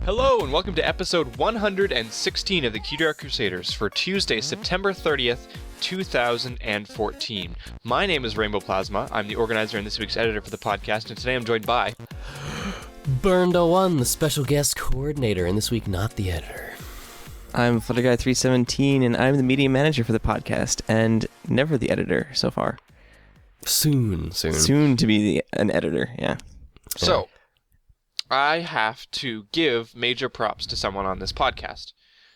Hello and welcome to episode 116 of the Cutie Art Crusaders for Tuesday, September 30th, 2014. My name is Rainbow Plasma. I'm the organizer and this week's editor for the podcast, and today I'm joined by... Burned01, the special guest coordinator, and this week not the editor. I'm Flutterguy317, and I'm the media manager for the podcast, and never the editor so far. Soon. Soon to be an editor, yeah. So, I have to give major props to someone on this podcast,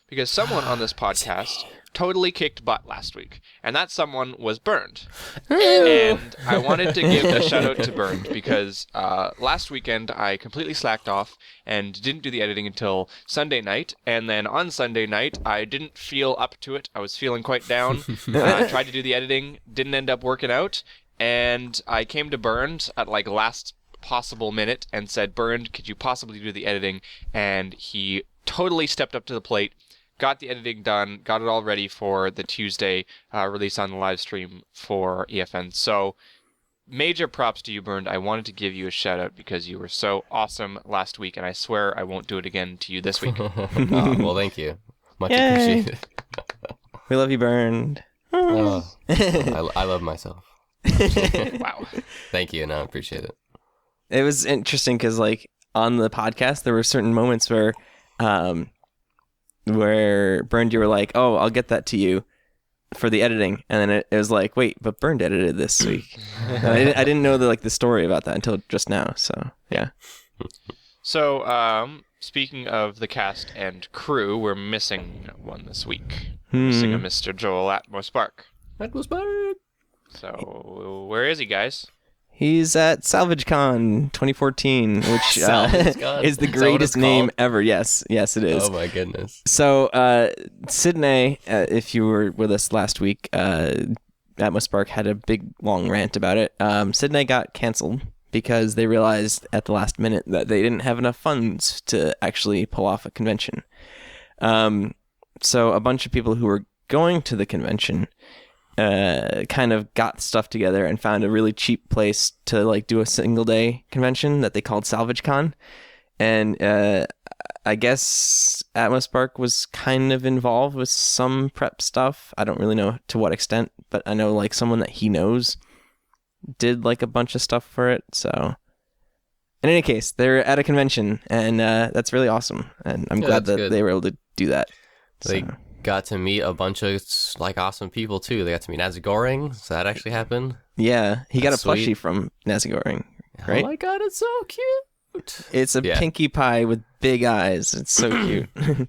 because someone on this podcast totally kicked butt last week, and that someone was Burned. And I wanted to give a shout out to Burned because last weekend I completely slacked off and didn't do the editing until Sunday night, and then on Sunday night I didn't feel up to it. I was feeling quite down. I tried to do the editing, didn't end up working out, and I came to Burned at like last possible minute and said, Burned, could you possibly do the editing? And he totally stepped up to the plate, got the editing done, got it all ready for the Tuesday release on the live stream for EFN. So major props to you, Burned. I wanted to give you a shout out because you were so awesome last week, and I swear I won't do it again to you this week. Well, thank you. Much appreciated. We love you, Burned. I love myself. Wow. Thank you, and I appreciate it. It was interesting because, like, on the podcast, there were certain moments where Burned, you were like, oh, I'll get that to you for the editing. And then it was like, wait, but Burned edited this week. And I didn't know the story about that until just now. So, yeah. So, speaking of the cast and crew, we're missing one this week. Missing a Mr. Joel Atmospark. Atmospark! So, where is he, guys? He's at Salvage Con 2014, which is the greatest name ever. Yes, it is. Oh my goodness. So, Sydney, if you were with us last week, Atmospark had a big, long rant about it. Sydney got canceled because they realized at the last minute that they didn't have enough funds to actually pull off a convention. So a bunch of people who were going to the convention kind of got stuff together and found a really cheap place to like do a single day convention that they called Salvage Con. And I guess Atmospark was kind of involved with some prep stuff. I don't really know to what extent, but I know like someone that he knows did like a bunch of stuff for it. So in any case, they're at a convention, and that's really awesome. And I'm glad that they were able to do that. They got to meet a bunch of like awesome people too. They got to meet Nazagoring, so that actually happened. Yeah, he got a sweet. plushie from Nazagoring, right? Oh my god, it's so cute. It's a Pinkie Pie with big eyes. It's so cute. I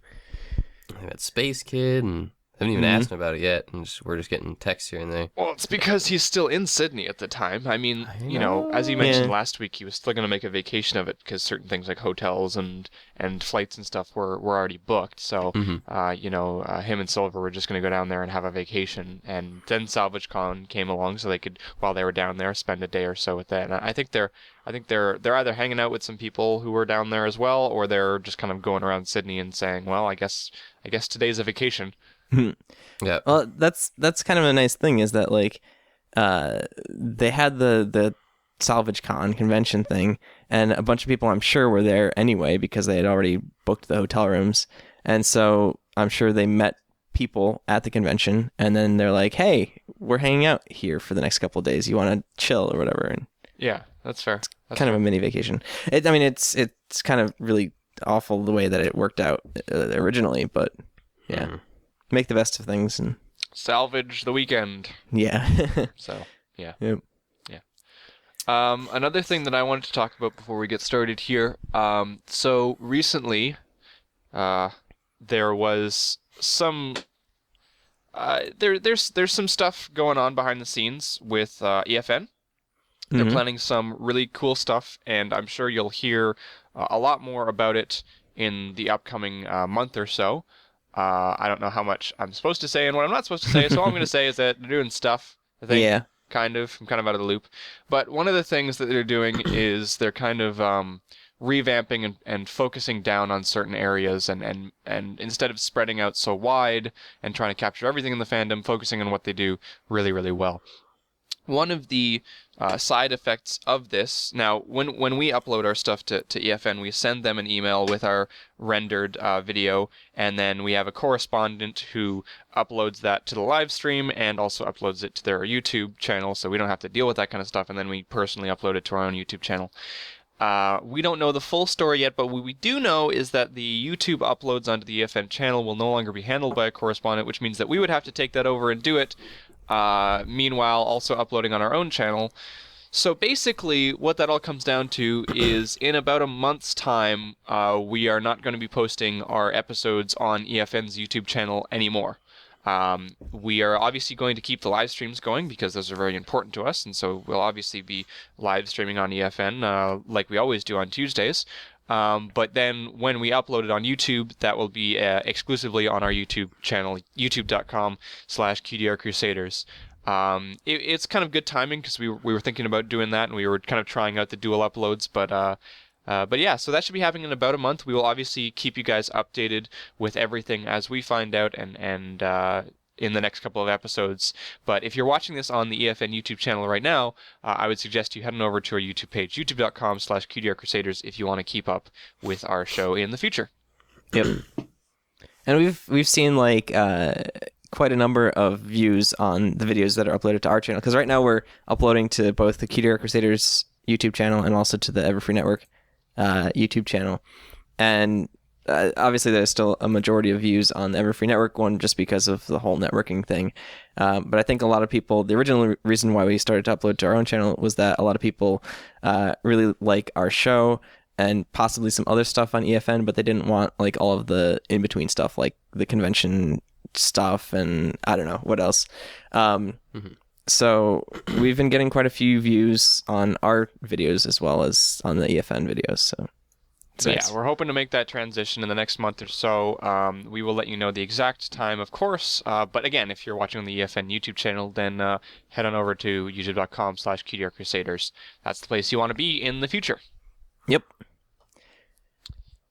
got Space Kid, and I haven't even asked him about it yet. And we're just getting texts here and there. Well, it's because he's still in Sydney at the time. I mean, you know, as he mentioned last week, he was still going to make a vacation of it because certain things like hotels and flights and stuff were already booked. So, you know, him and Silver were just going to go down there and have a vacation. And then Salvage Con came along so they could, while they were down there, spend a day or so with that. And I think they're either hanging out with some people who were down there as well, or they're just kind of going around Sydney and saying, well, I guess today's a vacation. Yeah. Well, that's kind of a nice thing is that like they had the Salvage Con convention thing, and a bunch of people I'm sure were there anyway because they had already booked the hotel rooms, and so I'm sure they met people at the convention, and then they're like, hey, we're hanging out here for the next couple of days, you want to chill or whatever. And yeah, that's fair. That's kind of a mini vacation. It's kind of really awful the way that it worked out originally, but yeah. Make the best of things and salvage the weekend. Yeah. So, yeah. Yep. Yeah. Another thing that I wanted to talk about before we get started here. So recently, there was some there's some stuff going on behind the scenes with EFN. They're planning some really cool stuff, and I'm sure you'll hear a lot more about it in the upcoming month or so. I don't know how much I'm supposed to say and what I'm not supposed to say, so all I'm going to say is that they're doing stuff, I think. Yeah. Kind of. I'm kind of out of the loop. But one of the things that they're doing is they're kind of revamping and focusing down on certain areas, and instead of spreading out so wide and trying to capture everything in the fandom, focusing on what they do really, really well. one of the side effects of this, now when we upload our stuff to EFN, we send them an email with our rendered video, and then we have a correspondent who uploads that to the live stream and also uploads it to their YouTube channel, so we don't have to deal with that kind of stuff, and then we personally upload it to our own YouTube channel. We don't know the full story yet, but what we do know is that the YouTube uploads onto the EFN channel will no longer be handled by a correspondent, which means that we would have to take that over and do it, meanwhile also uploading on our own channel. So basically, what that all comes down to is in about a month's time, we are not going to be posting our episodes on EFN's YouTube channel anymore. We are obviously going to keep the live streams going because those are very important to us, and so we'll obviously be live streaming on EFN like we always do on Tuesdays. But then when we upload it on YouTube, that will be exclusively on our YouTube channel, youtube.com/Cutie Art Crusaders. It's kind of good timing because we were thinking about doing that, and we were kind of trying out the dual uploads, but yeah, so that should be happening in about a month. We will obviously keep you guys updated with everything as we find out and in the next couple of episodes. But if you're watching this on the EFN YouTube channel right now, I would suggest you heading over to our YouTube page, youtube.com/Cutie Art Crusaders, if you want to keep up with our show in the future. Yep. And we've seen like quite a number of views on the videos that are uploaded to our channel, because right now we're uploading to both the Cutie Art Crusaders YouTube channel and also to the Everfree Network YouTube channel. And obviously there's still a majority of views on the Everfree Network one just because of the whole networking thing. But I think a lot of people, the original reason why we started to upload to our own channel was that a lot of people really like our show and possibly some other stuff on EFN, but they didn't want like all of the in-between stuff, like the convention stuff and I don't know what else. So we've been getting quite a few views on our videos as well as on the EFN videos. So nice. Yeah, we're hoping to make that transition in the next month or so. We will let you know the exact time, of course. But again, if you're watching on the EFN YouTube channel, then head on over to youtube.com/Cutie Art Crusaders. That's the place you want to be in the future. Yep.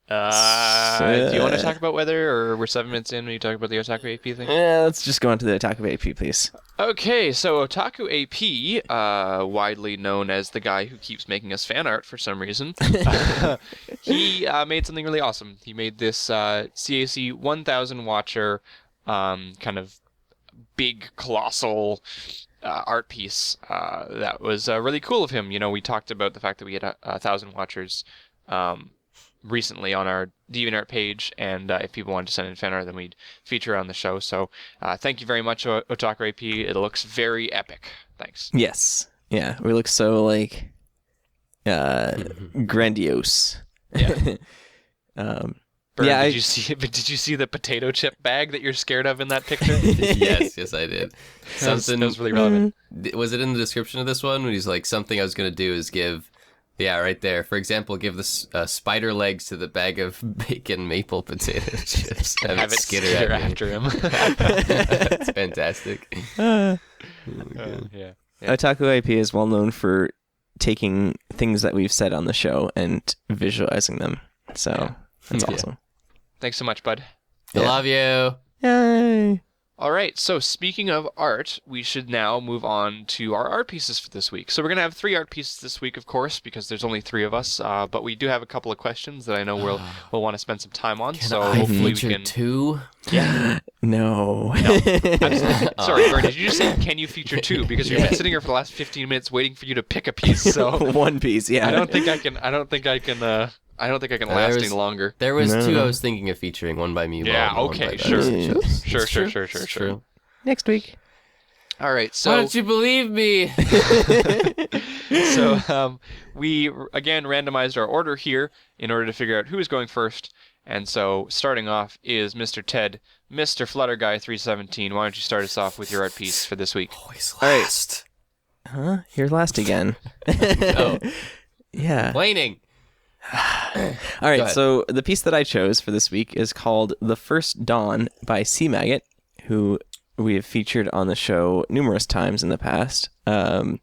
Do you want to talk about weather, or we're 7 minutes in when you talk about the Otaku AP thing? Yeah, let's just go on to the Otaku AP, please. Okay, so Otaku AP, widely known as the guy who keeps making us fan art for some reason, he made something really awesome. He made this CAC 1000 watcher kind of big, colossal art piece that was really cool of him. You know, we talked about the fact that we had 1,000 watchers recently on our DeviantArt page, and if people wanted to send in fan art, then we'd feature on the show. So thank you very much, Otaku AP. It looks very epic. Thanks. Yes. Yeah, we look so like grandiose. Yeah. Bern, did you see the potato chip bag that you're scared of in that picture? yes, I did. Something that was really relevant. Was it in the description of this one when he's like, something I was going to do is give... Yeah, right there. For example, give the spider legs to the bag of bacon maple potato chips. Have it skitter after him. That's fantastic. Yeah. Otaku AP is well known for taking things that we've said on the show and visualizing them. So that's awesome. Thanks so much, bud. I love you. Yay! All right, so speaking of art, we should now move on to our art pieces for this week. So we're going to have 3 art pieces this week, of course, because there's only 3 of us, but we do have a couple of questions that I know we'll want to spend some time on. Can so I hopefully feature we can... 2? Yeah. No. Sorry, Bern, did you just say, can you feature 2? Because you've been sitting here for the last 15 minutes waiting for you to pick a piece, so... One piece, yeah. I don't think I can last any longer. There was 2 I was thinking of featuring, one by me. Yeah, okay, sure. Sure. True. Next week. All right, so... Why don't you believe me? So we, again, randomized our order here in order to figure out who is going first. And so starting off is Mr. Ted, Mr. Flutterguy317. Why don't you start us off with your art piece for this week? Always last. Huh? You're last again. Oh. Yeah. Complaining. All right, so the piece that I chose for this week is called The First Dawn by Sea Maggot, who we have featured on the show numerous times in the past. And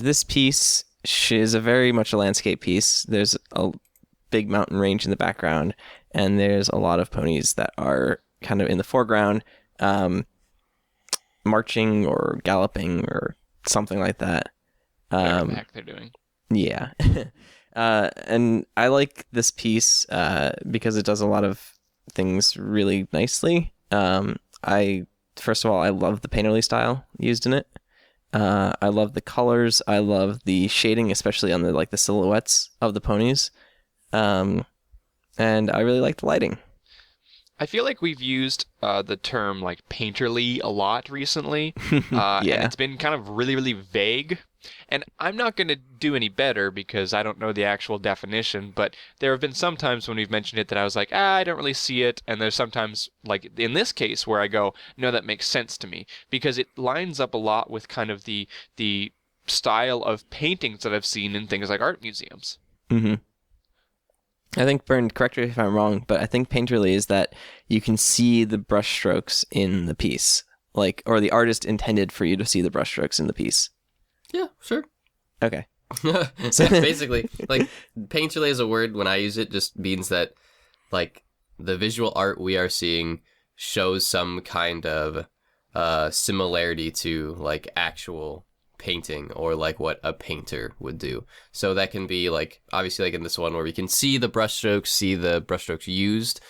this piece is very much a landscape piece. There's a big mountain range in the background, and there's a lot of ponies that are kind of in the foreground. marching or galloping or something like that. Whatever the heck they're doing. Yeah. And I like this piece because it does a lot of things really nicely. First of all, I love the painterly style used in it. I love the colors. I love the shading, especially on the silhouettes of the ponies. And I really like the lighting. I feel like we've used the term like painterly a lot recently, Yeah. and it's been kind of really, really vague. And I'm not going to do any better because I don't know the actual definition, but there have been some times when we've mentioned it that I was like, I don't really see it. And there's sometimes, like in this case, where I go, no, that makes sense to me because it lines up a lot with kind of the style of paintings that I've seen in things like art museums. Mm-hmm. I think, Bern, correct me if I'm wrong, but I think painterly is that you can see the brushstrokes in the piece, or the artist intended for you to see the brushstrokes in the piece. Yeah, sure. Okay. Yeah, basically, like painterly as a word, when I use it, just means that like the visual art we are seeing shows some kind of similarity to like actual painting or like what a painter would do. So that can be like obviously like in this one where we can see the brushstrokes used.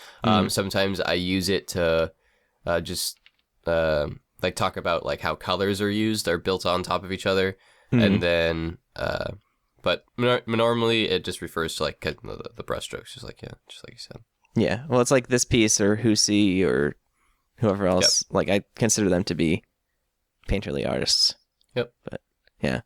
Sometimes I use it to just like talk about like how colors are used, are built on top of each other. And then but normally it just refers to like the brushstrokes, just like you said. Yeah, well, it's like this piece or Husi or whoever else. Yep. Like I consider them to be painterly artists. Yep. But yeah,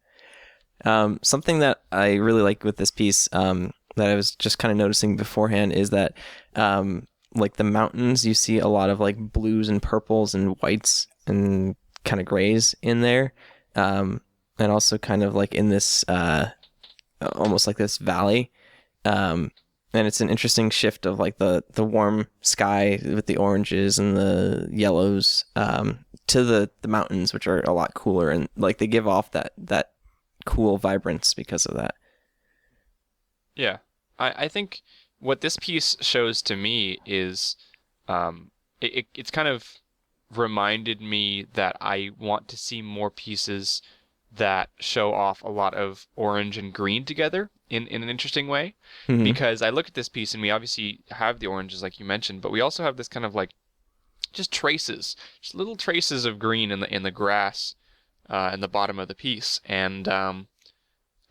something that I really like with this piece that I was just kind of noticing beforehand is that like the mountains, you see a lot of like blues and purples and whites and kind of grays in there. And also kind of like in this, almost like this valley. And it's an interesting shift of like the warm sky with the oranges and the yellows to the mountains, which are a lot cooler. And like they give off that cool vibrance because of that. Yeah. I think what this piece shows to me is it's kind of reminded me that I want to see more pieces that show off a lot of orange and green together in an interesting way. Mm-hmm. Because I look at this piece and we obviously have the oranges like you mentioned, but we also have this kind of like just traces, just little traces of green in the grass in the bottom of the piece. And I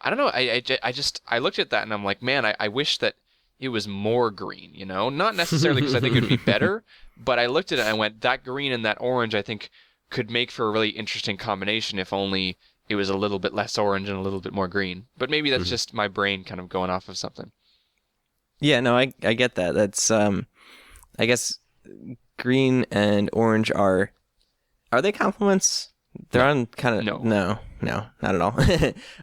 don't know, I looked at that and I'm like, man, I wish that it was more green, you know? Not necessarily because I think it would be better, but I looked at it and I went, that green and that orange I think could make for a really interesting combination if only it was a little bit less orange and a little bit more green. But maybe that's just my brain kind of going off of something. Yeah, no, I get that. That's I guess green and orange are they complements? They're on kind of no, not at all.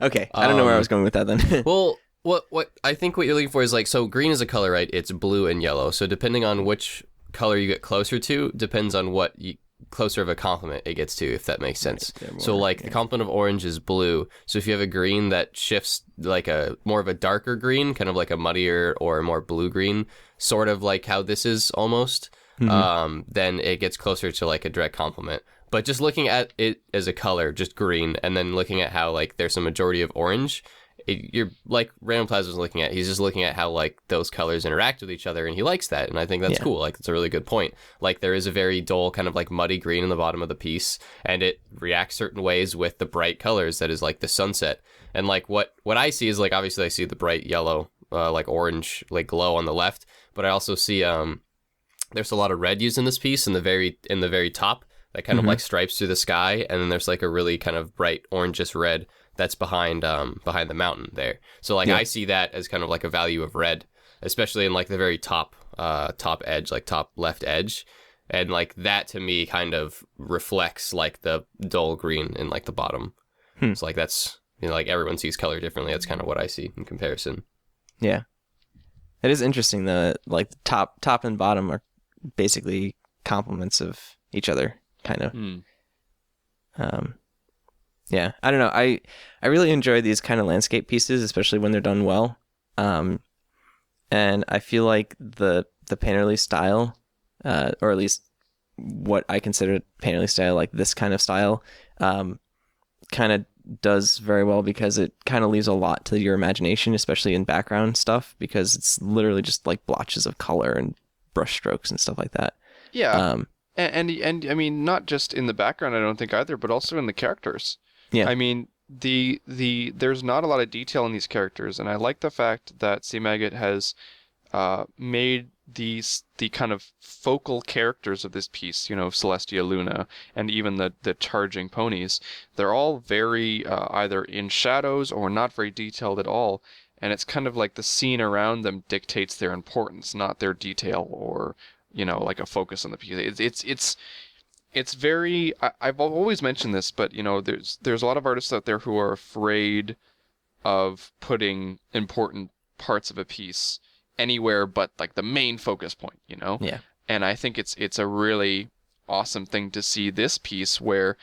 Okay, I don't know where I was going with that then. Well, what I think what you're looking for is like, so green is a color, right? It's blue and yellow. So depending on which color you get closer to depends on what closer of a complement it gets to, if that makes sense. Right, so like the complement of orange is blue. So if you have a green that shifts like a more of a darker green, kind of like a muddier or a more blue green, sort of like how this is almost, then it gets closer to like a direct complement. But just looking at it as a color, just green, and then looking at how like there's a majority of orange, you're like Random Plasma's looking at, he's just looking at how like those colors interact with each other, and he likes that, and I think that's cool. Like it's a really good point. Like there is a very dull kind of like muddy green in the bottom of the piece, and it reacts certain ways with the bright colors that is like the sunset. And like what I see is like, obviously I see the bright yellow, like orange, like glow on the left, but I also see there's a lot of red used in this piece in the very top that kind of like stripes through the sky, and then there's like a really kind of bright orangish red that's behind the mountain there. So like I see that as kind of like a value of red, especially in like the very top edge, like top left edge. And like that to me kind of reflects like the dull green in like the bottom. So like that's, you know, like everyone sees color differently. That's kind of what I see in comparison. Yeah. It is interesting that like top and bottom are basically complements of each other, kind of. Yeah, I don't know. I really enjoy these kind of landscape pieces, especially when they're done well. And I feel like the painterly style, or at least what I consider painterly style, like this kind of style, kind of does very well because it kind of leaves a lot to your imagination, especially in background stuff, because it's literally just like blotches of color and brush strokes and stuff like that. Yeah. And I mean, not just in the background, I don't think either, but also in the characters. Yeah. I mean, there's not a lot of detail in these characters, and I like the fact that C Maggot has made the kind of focal characters of this piece, Celestia, Luna, and even the charging ponies. They're all very either in shadows or not very detailed at all, and it's kind of like the scene around them dictates their importance, not their detail or like a focus on the piece. It's very. I've always mentioned this, but there's a lot of artists out there who are afraid of putting important parts of a piece anywhere but like the main focus point, Yeah. And I think it's a really awesome thing to see this piece where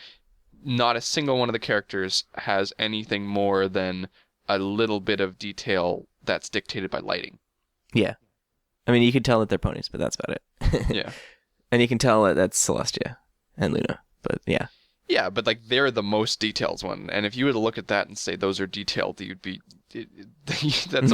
not a single one of the characters has anything more than a little bit of detail that's dictated by lighting. Yeah. I mean, you could tell that they're ponies, but that's about it. Yeah. And you can tell that that's Celestia and Luna, but yeah. Yeah, but like they're the most detailed one, and if you were to look at that and say those are detailed, you'd be that's it's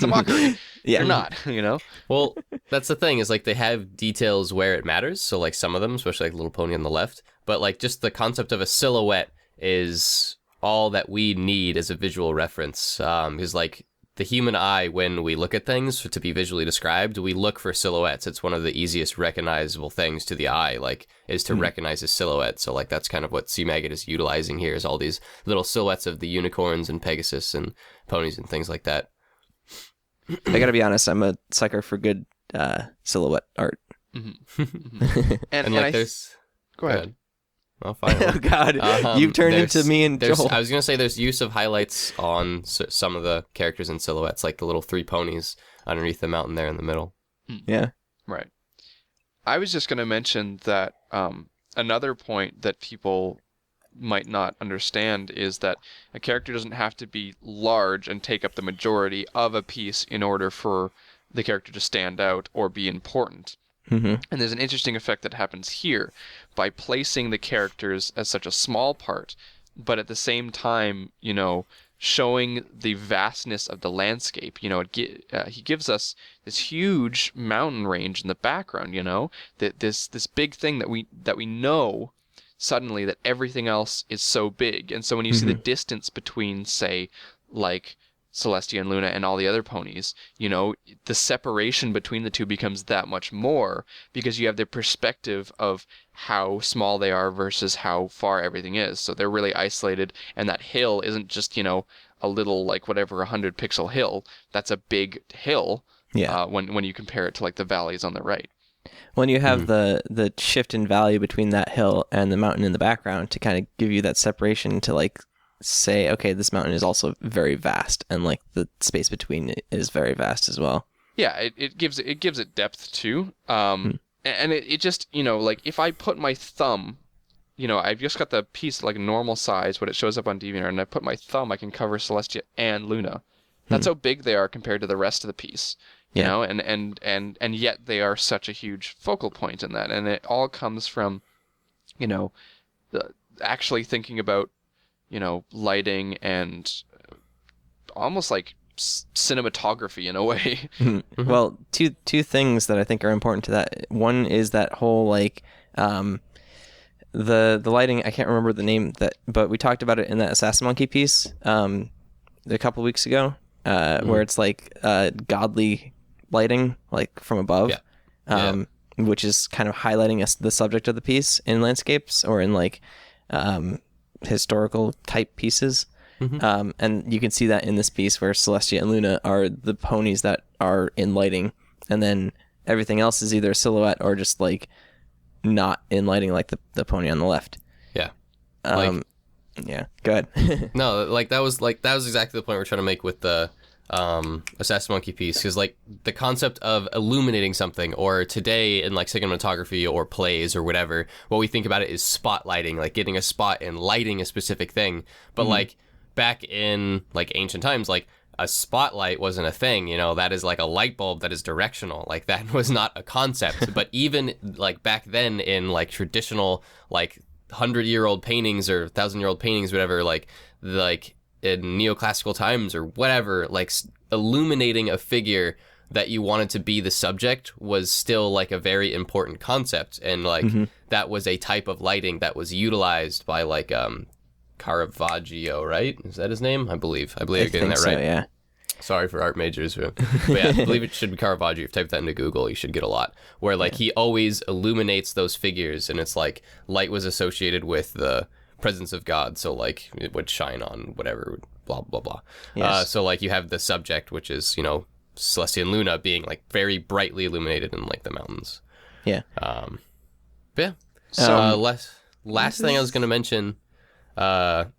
a mockery. Yeah. They're not, Well, that's the thing, is like they have details where it matters. So like some of them, especially like Little Pony on the left, but like just the concept of a silhouette is all that we need as a visual reference. Is like the human eye, when we look at things to be visually described, we look for silhouettes. It's one of the easiest recognizable things to the eye, like, is to recognize a silhouette. So like that's kind of what C Maggot is utilizing here, is all these little silhouettes of the unicorns and Pegasus and ponies and things like that. I gotta be honest, I'm a sucker for good silhouette art. Mm-hmm. and like there's... Go ahead. Oh, fine. Oh God, you've turned into me and Joel. I was gonna say there's use of highlights on some of the characters and silhouettes, like the little 3 ponies underneath the mountain there in the middle. Yeah. Right. I was just gonna mention that another point that people might not understand is that a character doesn't have to be large and take up the majority of a piece in order for the character to stand out or be important. Mm-hmm. And there's an interesting effect that happens here by placing the characters as such a small part, but at the same time, showing the vastness of the landscape. He gives us this huge mountain range in the background. This big thing that we know suddenly that everything else is so big, and so when you see the distance between, say, like Celestia and Luna and all the other ponies, the separation between the two becomes that much more because you have the perspective of how small they are versus how far everything is. So they're really isolated, and that hill isn't just, a little, like, whatever, 100 pixel hill. That's a big hill. Yeah. When you compare it to like the valleys on the right. When you have the shift in value between that hill and the mountain in the background to kind of give you that separation to like say, okay, this mountain is also very vast, and like the space between it is very vast as well. Yeah, it gives it depth too. And it just, like if I put my thumb, I've just got the piece like normal size, what it shows up on DeviantArt, and I put my thumb, I can cover Celestia and Luna. That's how big they are compared to the rest of the piece. And yet they are such a huge focal point in that, and it all comes from, actually thinking about, lighting and almost like cinematography in a way. Well, two things that I think are important to that. One is that whole like the lighting. I can't remember the name but we talked about it in that Assassin Monkey piece a couple weeks ago, where it's like godly lighting, like from above, which is kind of highlighting the subject of the piece in landscapes or in like historical type pieces. And you can see that in this piece where Celestia and Luna are the ponies that are in lighting, and then everything else is either a silhouette or just like not in lighting, like the pony on the left. Yeah. Yeah, go ahead. No, like that was exactly the point we're trying to make with the Assassin Monkey piece, because like the concept of illuminating something, or today in like cinematography or plays or whatever, what we think about it is spotlighting, like getting a spot and lighting a specific thing. But like back in like ancient times, like a spotlight wasn't a thing. That is like a light bulb that is directional. Like that was not a concept. But even like back then in like traditional like 100-year-old paintings or 1,000-year-old paintings, whatever, like in neoclassical times or whatever, like illuminating a figure that you wanted to be the subject was still like a very important concept. And like that was a type of lighting that was utilized by like Caravaggio, right? Is that his name? I believe you're getting that right. So, yeah. Sorry for art majors. But yeah, I believe it should be Caravaggio. If you type that into Google, you should get a lot. Where like he always illuminates those figures, and it's like light was associated with the presence of God, so like it would shine on whatever, blah blah blah. Yes. So like you have the subject, which is Celestia and Luna being like very brightly illuminated in like the mountains. Yeah. But yeah. So Last thing I was going to mention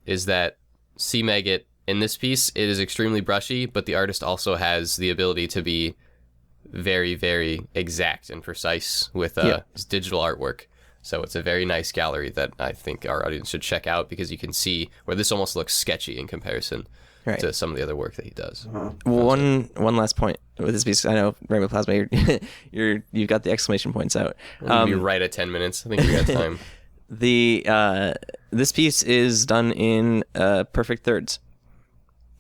is that Sea Maggot in this piece, it is extremely brushy, but the artist also has the ability to be very, very exact and precise with his digital artwork. So it's a very nice gallery that I think our audience should check out, because you can see where this almost looks sketchy in comparison to some of the other work that he does. One last point with this piece. I know Rainbow Plasma, you've got the exclamation points out. We'll be right at 10 minutes. I think we got time. This piece is done in perfect thirds.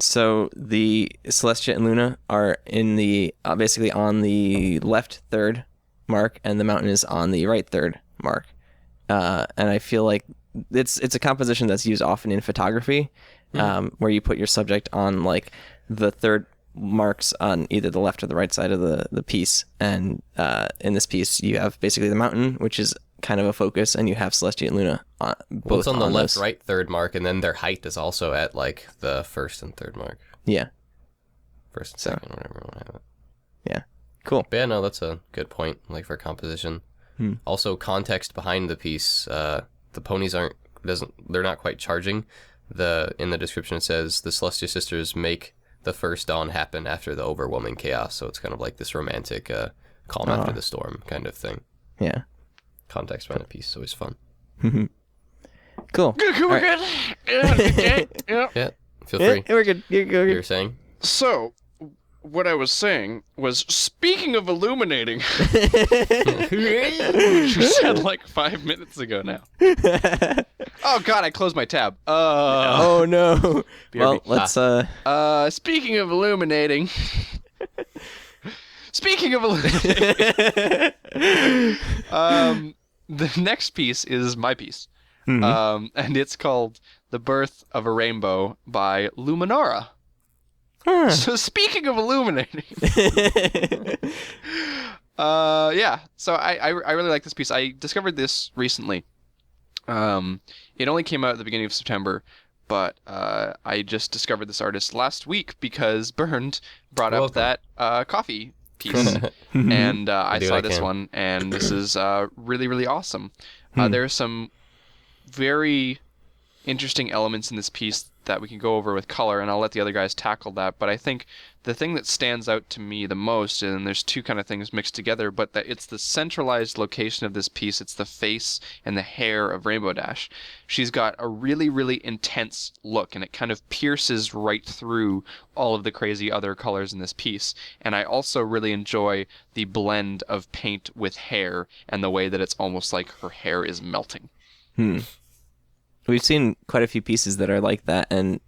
So the Celestia and Luna are in the basically on the left third mark, and the mountain is on the right third mark. And I feel like it's a composition that's used often in photography, where you put your subject on like the third marks on either the left or the right side of the piece. And in this piece, you have basically the mountain, which is kind of a focus, and you have Celestia and Luna both on the left, those. right third mark, and then their height is also at like the first and third mark. Yeah. First and second, whatever you want to have it. Yeah. Cool. But yeah, no, that's a good point, like for composition. Also, context behind the piece. The ponies they're not quite charging. In the description it says the Celestia sisters make the first dawn happen after the overwhelming chaos. So it's kind of like this romantic calm after the storm kind of thing. Yeah. Context behind the piece is always fun. Cool. We're good. Yeah, feel free. Yeah, we're good. You were saying? So, what I was saying was, speaking of illuminating, which you said like 5 minutes ago now. Oh God, I closed my tab. Oh no. Well, let's Speaking of illuminating. Speaking of illuminating. The next piece is my piece. And it's called The Birth of a Rainbow by Luminara. So speaking of illuminating, so I really like this piece. I discovered this recently. It only came out at the beginning of September, but I just discovered this artist last week because Bernd brought up that coffee piece, and I saw this one, and this is really, really awesome. There are some very interesting elements in this piece that we can go over with color, and I'll let the other guys tackle that. But I think the thing that stands out to me the most, and there's two kind of things mixed together, but that it's the centralized location of this piece. It's the face and the hair of Rainbow Dash. She's got a really, really intense look, and it kind of pierces right through all of the crazy other colors in this piece. And I also really enjoy the blend of paint with hair and the way that it's almost like her hair is melting. We've seen quite a few pieces that are like that, and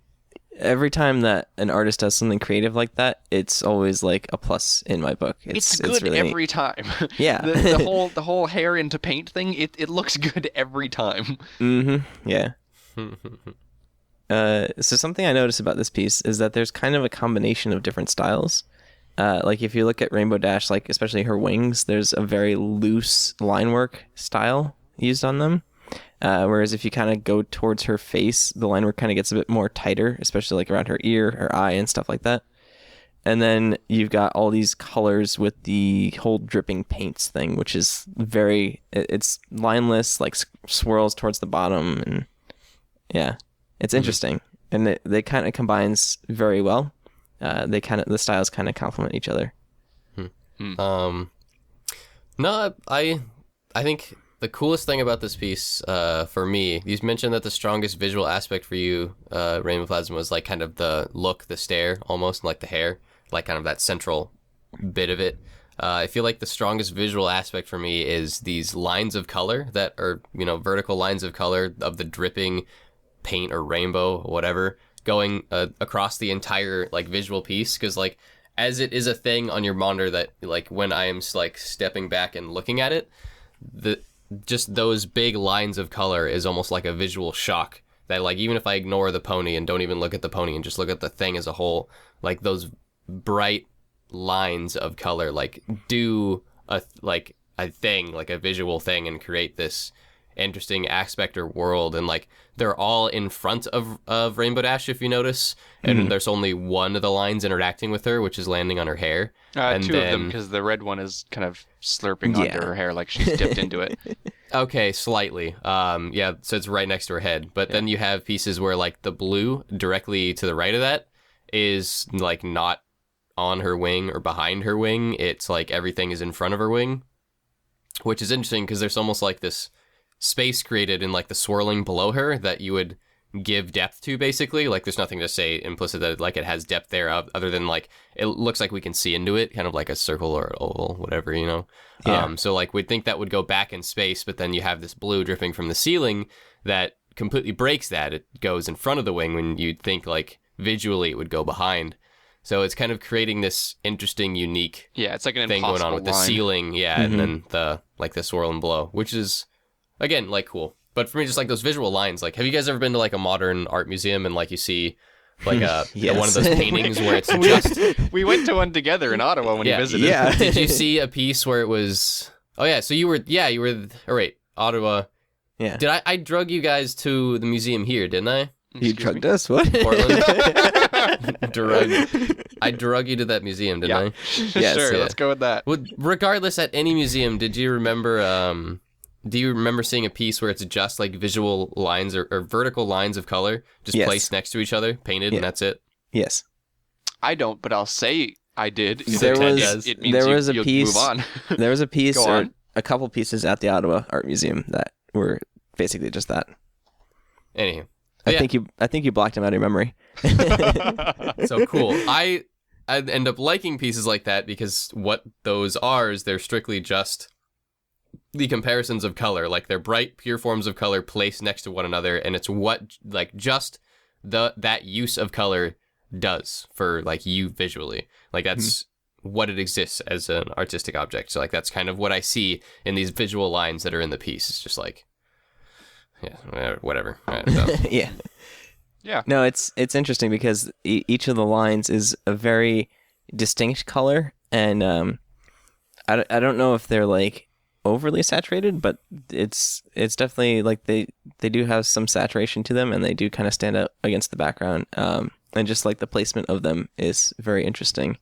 every time that an artist does something creative like that, it's always like a plus in my book. It's good really every time. Yeah. the whole hair into paint thing, it looks good every time. Yeah. So something I noticed about this piece is that there's kind of a combination of different styles. Like if you look at Rainbow Dash, like especially her wings, there's a very loose line work style used on them. Whereas if you kind of go towards her face, the line work kind of gets a bit more tighter, especially like around her ear, her eye, and stuff like that. And then you've got all these colors with the whole dripping paints thing, which is it's lineless, like swirls towards the bottom, and yeah, it's interesting. And they kind of combines very well. The styles kind of complement each other. No, I think the coolest thing about this piece, for me, you mentioned that the strongest visual aspect for you, Rainbow Plasma, was like kind of the look, the stare, almost like the hair, like kind of that central bit of it. I feel like the strongest visual aspect for me is these lines of color that are, vertical lines of color of the dripping paint or rainbow, or whatever, going across the entire like visual piece. Because like, as it is a thing on your monitor that like when I am like stepping back and looking at it, just those big lines of color is almost like a visual shock that like, even if I ignore the pony and don't even look at the pony and just look at the thing as a whole, like those bright lines of color like do a thing, like a visual thing, and create this interesting aspect or world. And like they're all in front of Rainbow Dash, if you notice, and there's only one of the lines interacting with her, which is landing on her hair. And two of them, because the red one is kind of slurping onto her hair like she's dipped into it. Okay, slightly. So it's right next to her head. But then you have pieces where like the blue directly to the right of that is like not on her wing or behind her wing. It's like everything is in front of her wing, which is interesting because there's almost like this space created in like the swirling below her that you would give depth to, basically. Like there's nothing to say implicit that like it has depth there other than like it looks like we can see into it, kind of like a circle or oval, whatever, so like we'd think that would go back in space, but then you have this blue dripping from the ceiling that completely breaks that. It goes in front of the wing when you'd think like visually it would go behind. So it's kind of creating this interesting, unique it's like an thing going on with the ceiling, and then the swirl and blow, which is, again, like cool. But for me, just like those visual lines, like, have you guys ever been to like a modern art museum and like you see like one of those paintings where it's just... We went to one together in Ottawa when you visited. Yeah. Did you see a piece where it was... Oh yeah, so you were... Oh wait, Ottawa. Yeah. Did I drug you guys to the museum here, didn't I? You drugged us? What? Portland? I drug you to that museum, didn't I? Yes, sure, yeah. let's go with that. Well, regardless, at any museum, did you remember... do you remember seeing a piece where it's just like visual lines or vertical lines of color just placed next to each other, painted, and that's it? Yes. I don't, but I'll say I did. There was a piece. Move on. There was a piece Go or on. a couple pieces at the Ottawa Art Museum that were basically just that. Anywho. I think you blocked him out of your memory. So cool. I end up liking pieces like that because what those are is they're strictly just the comparisons of color. Like they're bright, pure forms of color placed next to one another, and it's what like just that use of color does for like you visually. Like that's what it exists as an artistic object. So like that's kind of what I see in these visual lines that are in the piece. It's just like, yeah, whatever. Yeah. Yeah. No, it's interesting because each of the lines is a very distinct color, and I don't know if they're like overly saturated, but it's definitely like they do have some saturation to them, and they do kind of stand out against the background. And just like the placement of them is very interesting.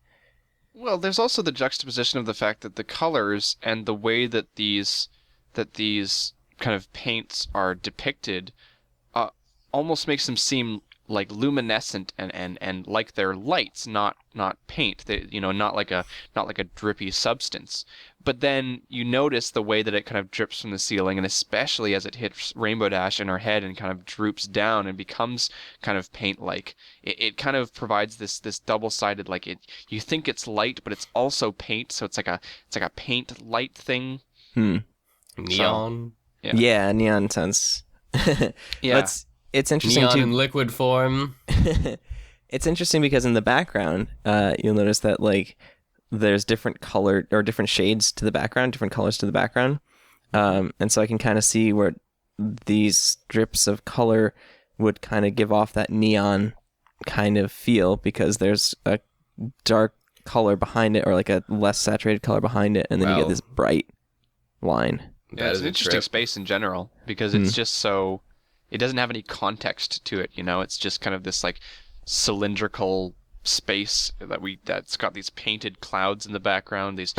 Well, there's also the juxtaposition of the fact that the colors and the way that these kind of paints are depicted almost makes them seem like luminescent and like they're lights, not paint. They, not like a drippy substance. But then you notice the way that it kind of drips from the ceiling, and especially as it hits Rainbow Dash in her head and kind of droops down and becomes kind of paint-like. It kind of provides this double-sided, like you think it's light, but it's also paint. So it's like a paint light thing. Neon. So, yeah, neon sounds. Yeah. It's interesting Neon too. in liquid form. It's interesting because in the background, you'll notice that like there's different color or different shades to the background, different colors to the background, and so I can kind of see where these drips of color would kind of give off that neon kind of feel because there's a dark color behind it or like a less saturated color behind it, and then you get this bright line. Yeah, it's an interesting space in general because it's just so. It doesn't have any context to it, It's just kind of this like cylindrical space that's got these painted clouds in the background, these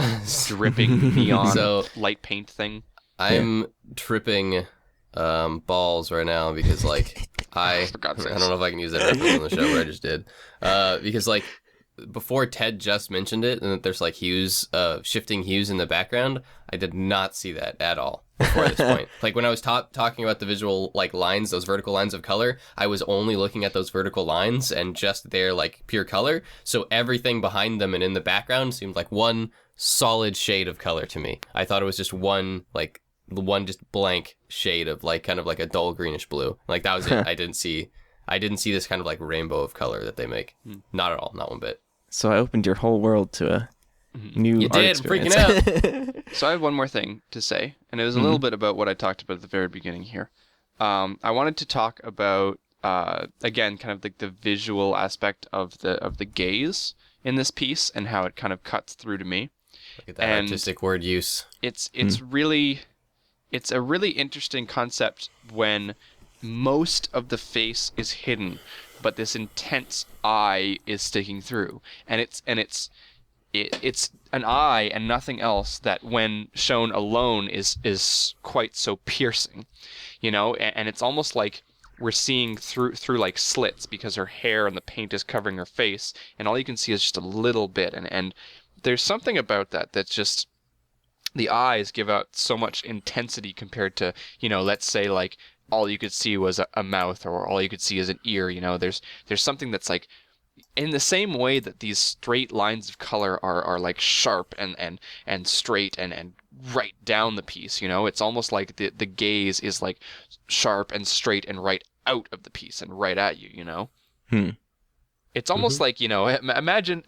dripping neon light paint thing. I'm tripping balls right now because like I don't know if I can use that reference on the show, but I just did. Because like before Ted just mentioned it, and that there's like hues, shifting hues in the background, I did not see that at all before this point. Like when I was talking about the visual like lines, those vertical lines of color, I was only looking at those vertical lines and just their like pure color. So everything behind them and in the background seemed like one solid shade of color to me. I thought it was just one just blank shade of like kind of like a dull greenish blue. Like that was it. I didn't see this kind of like rainbow of color that they make. Not at all, not one bit. So I opened your whole world to a new You art did, experience. freaking out. So I have one more thing to say, and it was a little bit about what I talked about at the very beginning here. I wanted to talk about again, kind of like the visual aspect of the gaze in this piece and how it kind of cuts through to me. Look at that artistic word use. It's a really interesting concept when most of the face is hidden, but this intense eye is sticking through, and it's an eye and nothing else that, when shown alone, is quite so piercing, you know. And it's almost like we're seeing through like slits because her hair and the paint is covering her face, and all you can see is just a little bit. And there's something about that that's just, the eyes give out so much intensity compared to, you know, let's say like all you could see was a mouth, or all you could see is an ear. You know, there's something that's like, in the same way that these straight lines of color are like sharp and straight and right down the piece, you know, it's almost like the gaze is like sharp and straight and right out of the piece and right at you, you know. It's almost like, you know, imagine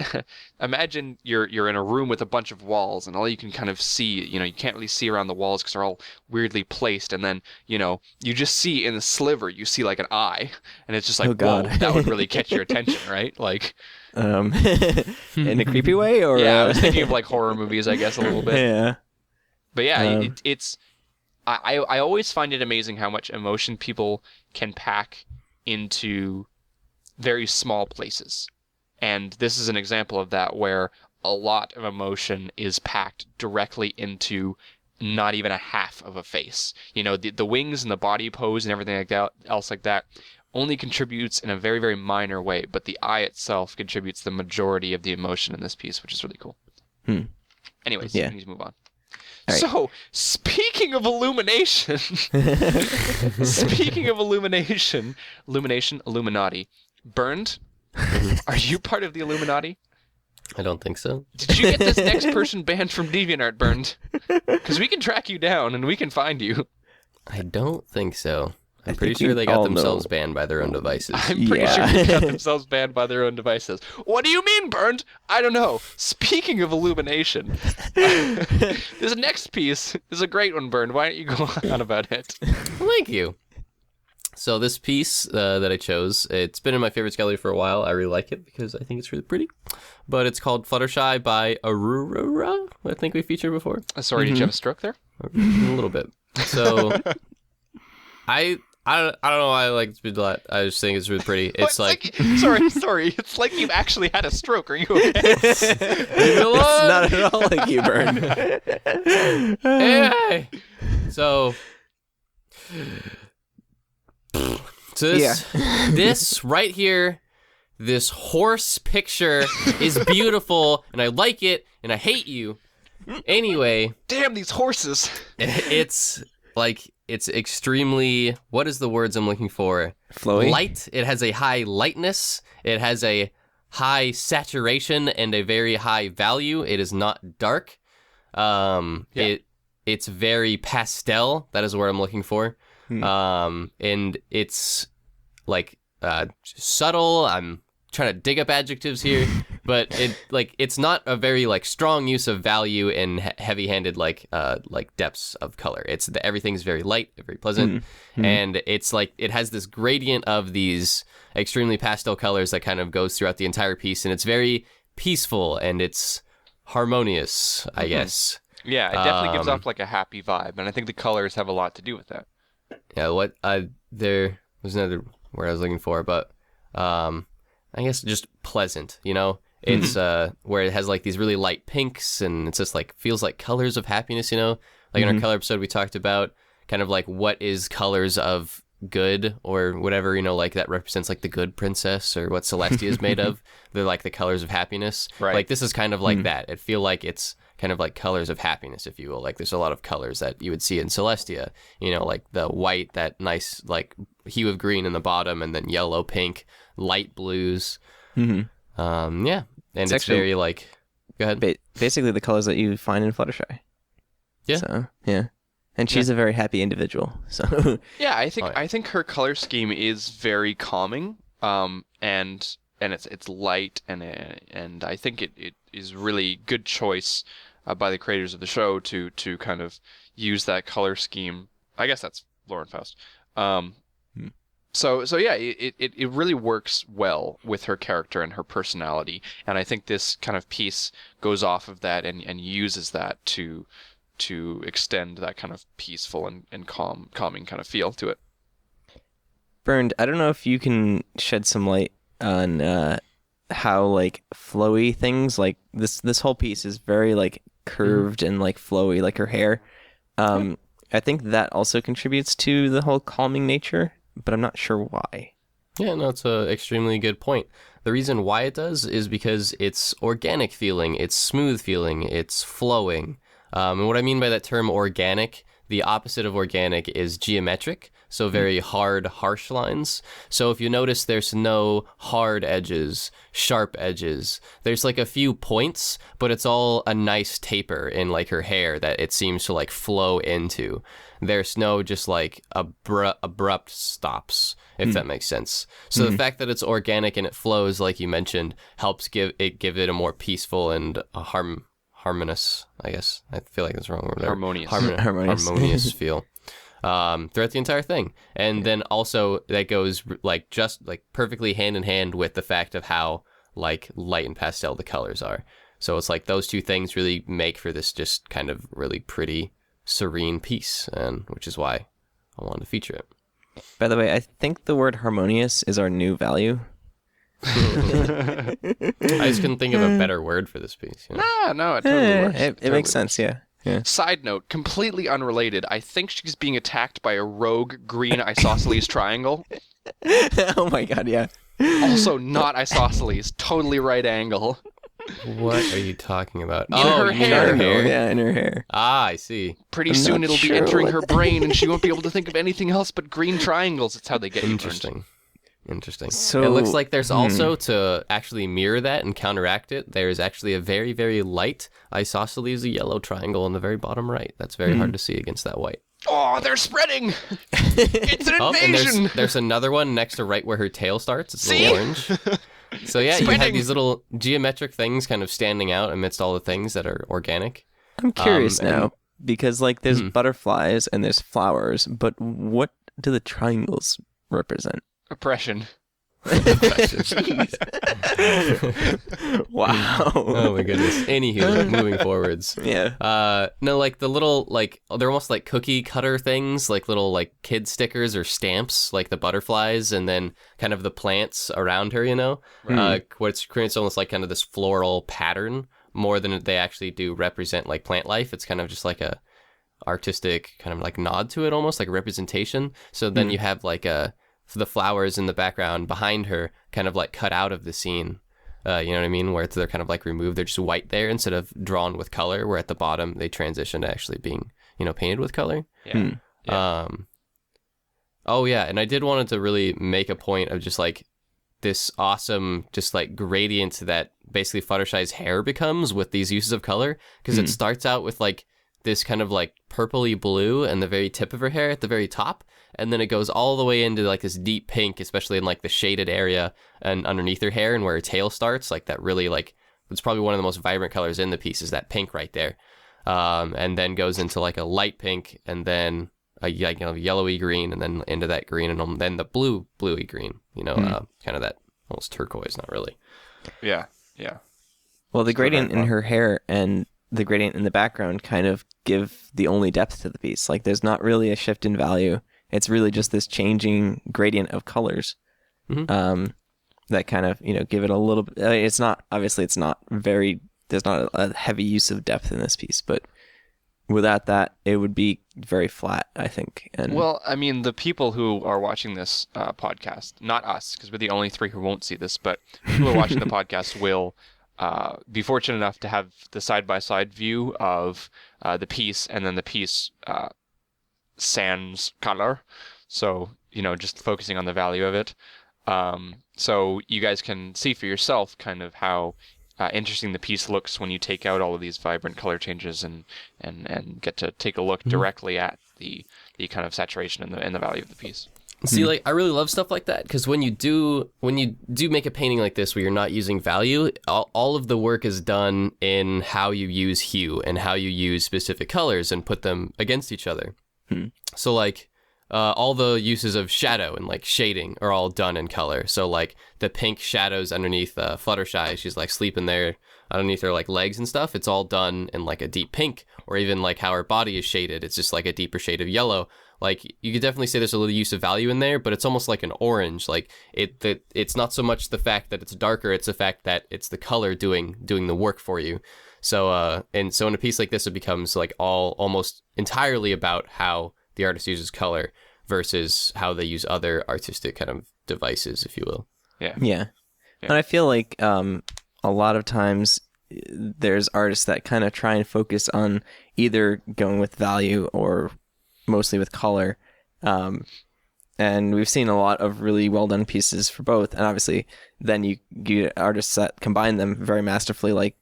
you're in a room with a bunch of walls, and all you can kind of see, you know, you can't really see around the walls because they're all weirdly placed, and then, you know, you just see in the sliver, you see like an eye, and it's just like, Oh, God. whoa, that would really catch your attention, right? Like, in a creepy way, or yeah, I was thinking of like horror movies, I guess, a little bit. yeah. But yeah, I always find it amazing how much emotion people can pack into very small places. And this is an example of that, where a lot of emotion is packed directly into not even a half of a face. You know, the wings and the body pose and everything like that, else like that, only contributes in a very, very minor way, but the eye itself contributes the majority of the emotion in this piece, which is really cool. Anyways, Yeah. we need to move on. All right. So, speaking of illumination, Illuminati, Burned, are you part of the Illuminati? I don't think so. Did you get this next person banned from DeviantArt, Burned? Because we can track you down and we can find you. I don't think so. I'm pretty think sure we they got all themselves know. banned by their own devices. I'm pretty sure they got themselves banned by their own devices. What do you mean, Burned? I don't know. Speaking of illumination, this next piece is a great one, Burned. Why don't you go on about it? Thank you. So this piece that I chose, it's been in my favorites gallery for a while. I really like it because I think it's really pretty. But it's called Fluttershy by Aurora, I think we featured before. Sorry, did you have a stroke there? A little bit. So I don't know why I like this piece a lot. I just think it's really pretty. It's like sorry. It's like you've actually had a stroke. Are you okay? It's not at all like you, Burn. Hey! So this right here, this horse picture is beautiful, and I like it, and I hate you. Anyway, Damn these horses! it's like, it's extremely, what is the words I'm looking for? Flowy? Light. It has a high lightness. It has a high saturation and a very high value. It is not dark. It's very pastel. That is the word I'm looking for. And it's like subtle. I'm trying to dig up adjectives here, but it's not a very like strong use of value and heavy-handed like depths of color. Everything's very light, very pleasant, and it's like it has this gradient of these extremely pastel colors that kind of goes throughout the entire piece, and it's very peaceful and it's harmonious, I guess. Yeah, it definitely gives off like a happy vibe, and I think the colors have a lot to do with that. Yeah, there was another word I was looking for, but I guess just pleasant, you know? It's where it has like these really light pinks, and it's just like feels like colors of happiness, you know? Like in our color episode we talked about kind of like what is colors of good or whatever, like that represents like the good princess or what Celestia is made of. They're like the colors of happiness. Right. Like this is kind of like that. It feel like it's kind of like colors of happiness, if you will. Like there's a lot of colors that you would see in Celestia, like the white, that nice like hue of green in the bottom, and then yellow, pink, light blues. Yeah. And it's actually- very like, go ahead. Basically the colors that you find in Fluttershy. Yeah. So, yeah. And she's a very happy individual. So Yeah, I think Oh, yeah. I think her color scheme is very calming. And it's light, and I think it is really good choice by the creators of the show to kind of use that color scheme. I guess that's Lauren Faust. So yeah, it really works well with her character and her personality, and I think this kind of piece goes off of that and uses that to extend that kind of peaceful and calming kind of feel to it. Burned, I don't know if you can shed some light on how like flowy things like this whole piece is very like curved and like flowy, like her hair. I think that also contributes to the whole calming nature, but I'm not sure why. Yeah, no, it's an extremely good point. The reason why it does is because it's organic feeling, it's smooth feeling, it's flowing. And what I mean by that term organic, the opposite of organic is geometric, so very hard, harsh lines. So if you notice, there's no hard edges, sharp edges. There's like a few points, but it's all a nice taper in like her hair that it seems to like flow into. There's no just like abrupt stops, if that makes sense. So the fact that it's organic and it flows, like you mentioned, helps give it a more peaceful and harmonious, I guess. I feel like that's the wrong word. Harmonious. Harmonious feel throughout the entire thing. And then also that goes like just like perfectly hand in hand with the fact of how like light and pastel the colors are. So it's like those two things really make for this just kind of really pretty, serene piece, and which is why I wanted to feature it. By the way, I think the word harmonious is our new value. I just couldn't think of a better word for this piece. No, it totally works. It Totally makes works. sense, yeah. Side note, completely unrelated. I think she's being attacked by a rogue green isosceles triangle. Oh my god, yeah. Also not isosceles, totally right angle. What are you talking about? In her you mean hair. her hair? Yeah, in her hair. Ah, I see. Pretty I'm soon not it'll be sure entering what her brain and she won't be able to think of anything else but green triangles. It's how they get you burned. Interesting. So It looks like there's also, to actually mirror that and counteract it, there's actually a very, very light isosceles yellow triangle on the very bottom right. That's very hard to see against that white. Oh, they're spreading! It's an Oh, and invasion! there's another one next to right where her tail starts. It's a See? little orange. So yeah, you have Spreading. these little geometric things kind of standing out amidst all the things that are organic. I'm curious and- now because like there's butterflies and there's flowers, but what do the triangles represent? Oppression. Wow. Oh my goodness. Anywho, moving forwards. Yeah. No, like the little, like, they're almost like cookie cutter things, like little, like, kid stickers or stamps, like the butterflies, and then kind of the plants around her, what creates almost like kind of this floral pattern more than they actually do represent, like, plant life. It's kind of just like a artistic kind of like nod to it, almost like a representation. So then you have like the flowers in the background behind her kind of like cut out of the scene. You know what I mean? Where they're kind of like removed. They're just white there instead of drawn with color, where at the bottom they transition to actually being, painted with color. Yeah. Oh yeah. And I did wanted to really make a point of just like this awesome, just like gradient that basically Fluttershy's hair becomes with these uses of color. Cause it starts out with like this kind of like purpley blue and the very tip of her hair at the very top. And then it goes all the way into like this deep pink, especially in like the shaded area and underneath her hair and where her tail starts, like that really like, it's probably one of the most vibrant colors in the piece is that pink right there. And then goes into like a light pink and then a yellowy green and then into that green and then the bluey green, kind of that almost turquoise, not really. Yeah. Well, the gradient in her hair and the gradient in the background kind of give the only depth to the piece. Like there's not really a shift in value. It's really just this changing gradient of colors that kind of, give it a little bit. It's not, obviously it's not very, there's not a heavy use of depth in this piece, but without that, it would be very flat, I think. And Well, I mean, the people who are watching this podcast, not us, because we're the only three who won't see this, but who are watching the podcast will be fortunate enough to have the side-by-side view of the piece and then the piece sans color. So, just focusing on the value of it. So you guys can see for yourself kind of how interesting the piece looks when you take out all of these vibrant color changes and get to take a look directly at the kind of saturation and the value of the piece. See, like, I really love stuff like that, because when you do make a painting like this where you're not using value, all of the work is done in how you use hue and how you use specific colors and put them against each other. So, like, all the uses of shadow and, like, shading are all done in color. So, like, the pink shadows underneath Fluttershy, she's, like, sleeping there underneath her, like, legs and stuff, it's all done in, like, a deep pink. Or even, like, how her body is shaded, it's just, like, a deeper shade of yellow. Like, you could definitely say there's a little use of value in there, but it's almost like an orange. Like, it's not so much the fact that it's darker, it's the fact that it's the color doing the work for you. So, in a piece like this, it becomes, like, all almost entirely about how the artist uses color versus how they use other artistic kind of devices, if you will. Yeah. And I feel like a lot of times there's artists that kind of try and focus on either going with value or mostly with color. And we've seen a lot of really well done pieces for both. And obviously then you get artists that combine them very masterfully, like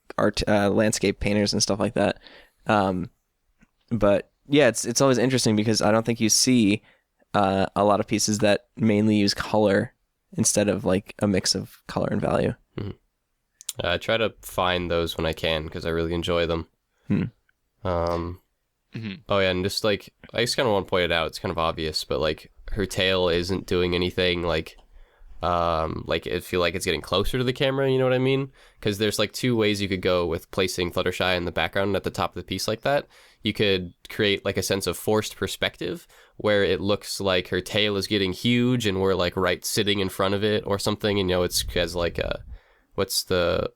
landscape painters and stuff like that. But yeah, it's always interesting because I don't think you see a lot of pieces that mainly use color instead of like a mix of color and value. I try to find those when I can because I really enjoy them. Oh yeah, and just like I just kind of want to point it out. It's kind of obvious, but like her tail isn't doing anything like I feel like it's getting closer to the camera. You know what I mean? Because there's like two ways you could go with placing Fluttershy in the background at the top of the piece like that. You could create like a sense of forced perspective where it looks like her tail is getting huge and we're like right sitting in front of it or something. And, it's has like a,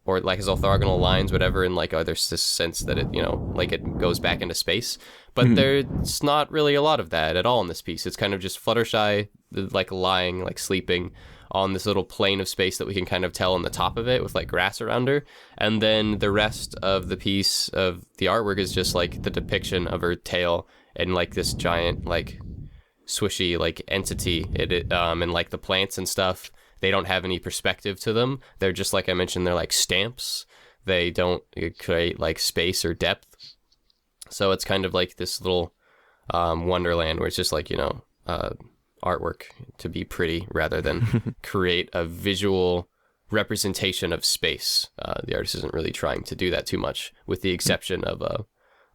or like has orthogonal lines, whatever. And like, there's this sense that it, like it goes back into space. But there's not really a lot of that at all in this piece. It's kind of just Fluttershy, like lying, like sleeping on this little plane of space that we can kind of tell on the top of it with like grass around her. And then the rest of the piece of the artwork is just like the depiction of her tail and like this giant like swishy like entity. And like the plants and stuff, they don't have any perspective to them. They're just, like I mentioned, they're like stamps. They don't create like space or depth. So it's kind of like this little wonderland where it's just like, artwork to be pretty rather than create a visual representation of space. The artist isn't really trying to do that too much, with the exception of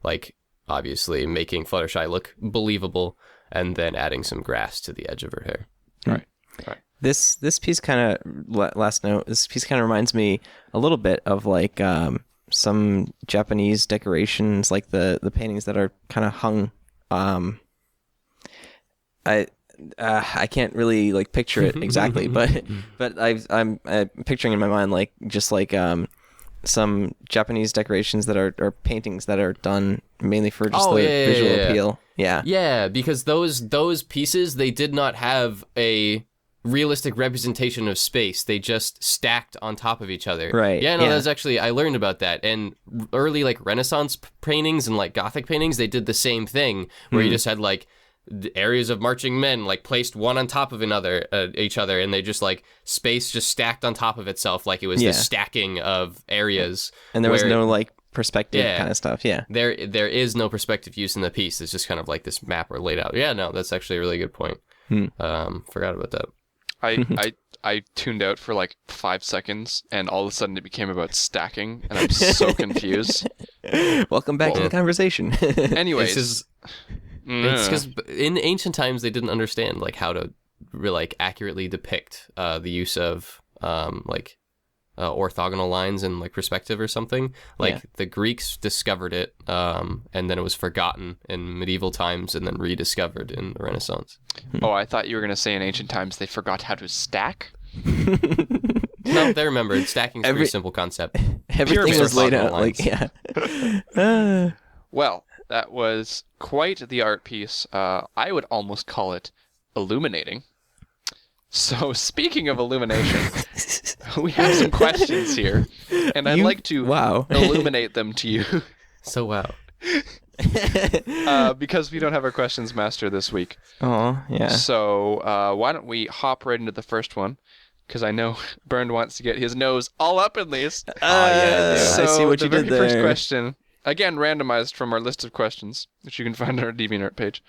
like obviously making Fluttershy look believable and then adding some grass to the edge of her hair. Right. This piece kind of, last note, this piece kind of reminds me a little bit of like some Japanese decorations, like the paintings that are kind of hung. I can't really like picture it exactly, but I'm picturing in my mind like just like some Japanese decorations that are paintings that are done mainly for just visual appeal. Yeah, because those pieces, they did not have a realistic representation of space. They just stacked on top of each other. Right. Yeah, no, that's actually, I learned about that. And early like Renaissance paintings and like Gothic paintings, they did the same thing where you just had like the areas of marching men like placed one on top of each other, and they just like space just stacked on top of itself, like it was this stacking of areas, and there was no like perspective kind of stuff. There is no perspective use in the piece. It's just kind of like this map or laid out. That's actually a really good point. Forgot about that. I tuned out for like 5 seconons, and all of a sudden it became about stacking, and I'm so confused. Welcome back to the conversation. Anyways, it's because in ancient times they didn't understand like how to like accurately depict the use of orthogonal lines and like perspective or something. The Greeks discovered it, and then it was forgotten in medieval times and then rediscovered in the Renaissance. Oh, I thought you were going to say in ancient times they forgot how to stack. No, they remembered. Stacking's a pretty simple concept. Everything was laid out lines. like Well, That was quite the art piece. I would almost call it illuminating. So, speaking of illumination, we have some questions here, and I'd like to illuminate them to you. So wow. Because we don't have our questions master this week. Oh, yeah. So, why don't we hop right into the first one? Because I know Bernd wants to get his nose all up in these. Yeah, So I see what the you did very first there. question, again randomized from our list of questions, which you can find on our DeviantArt page.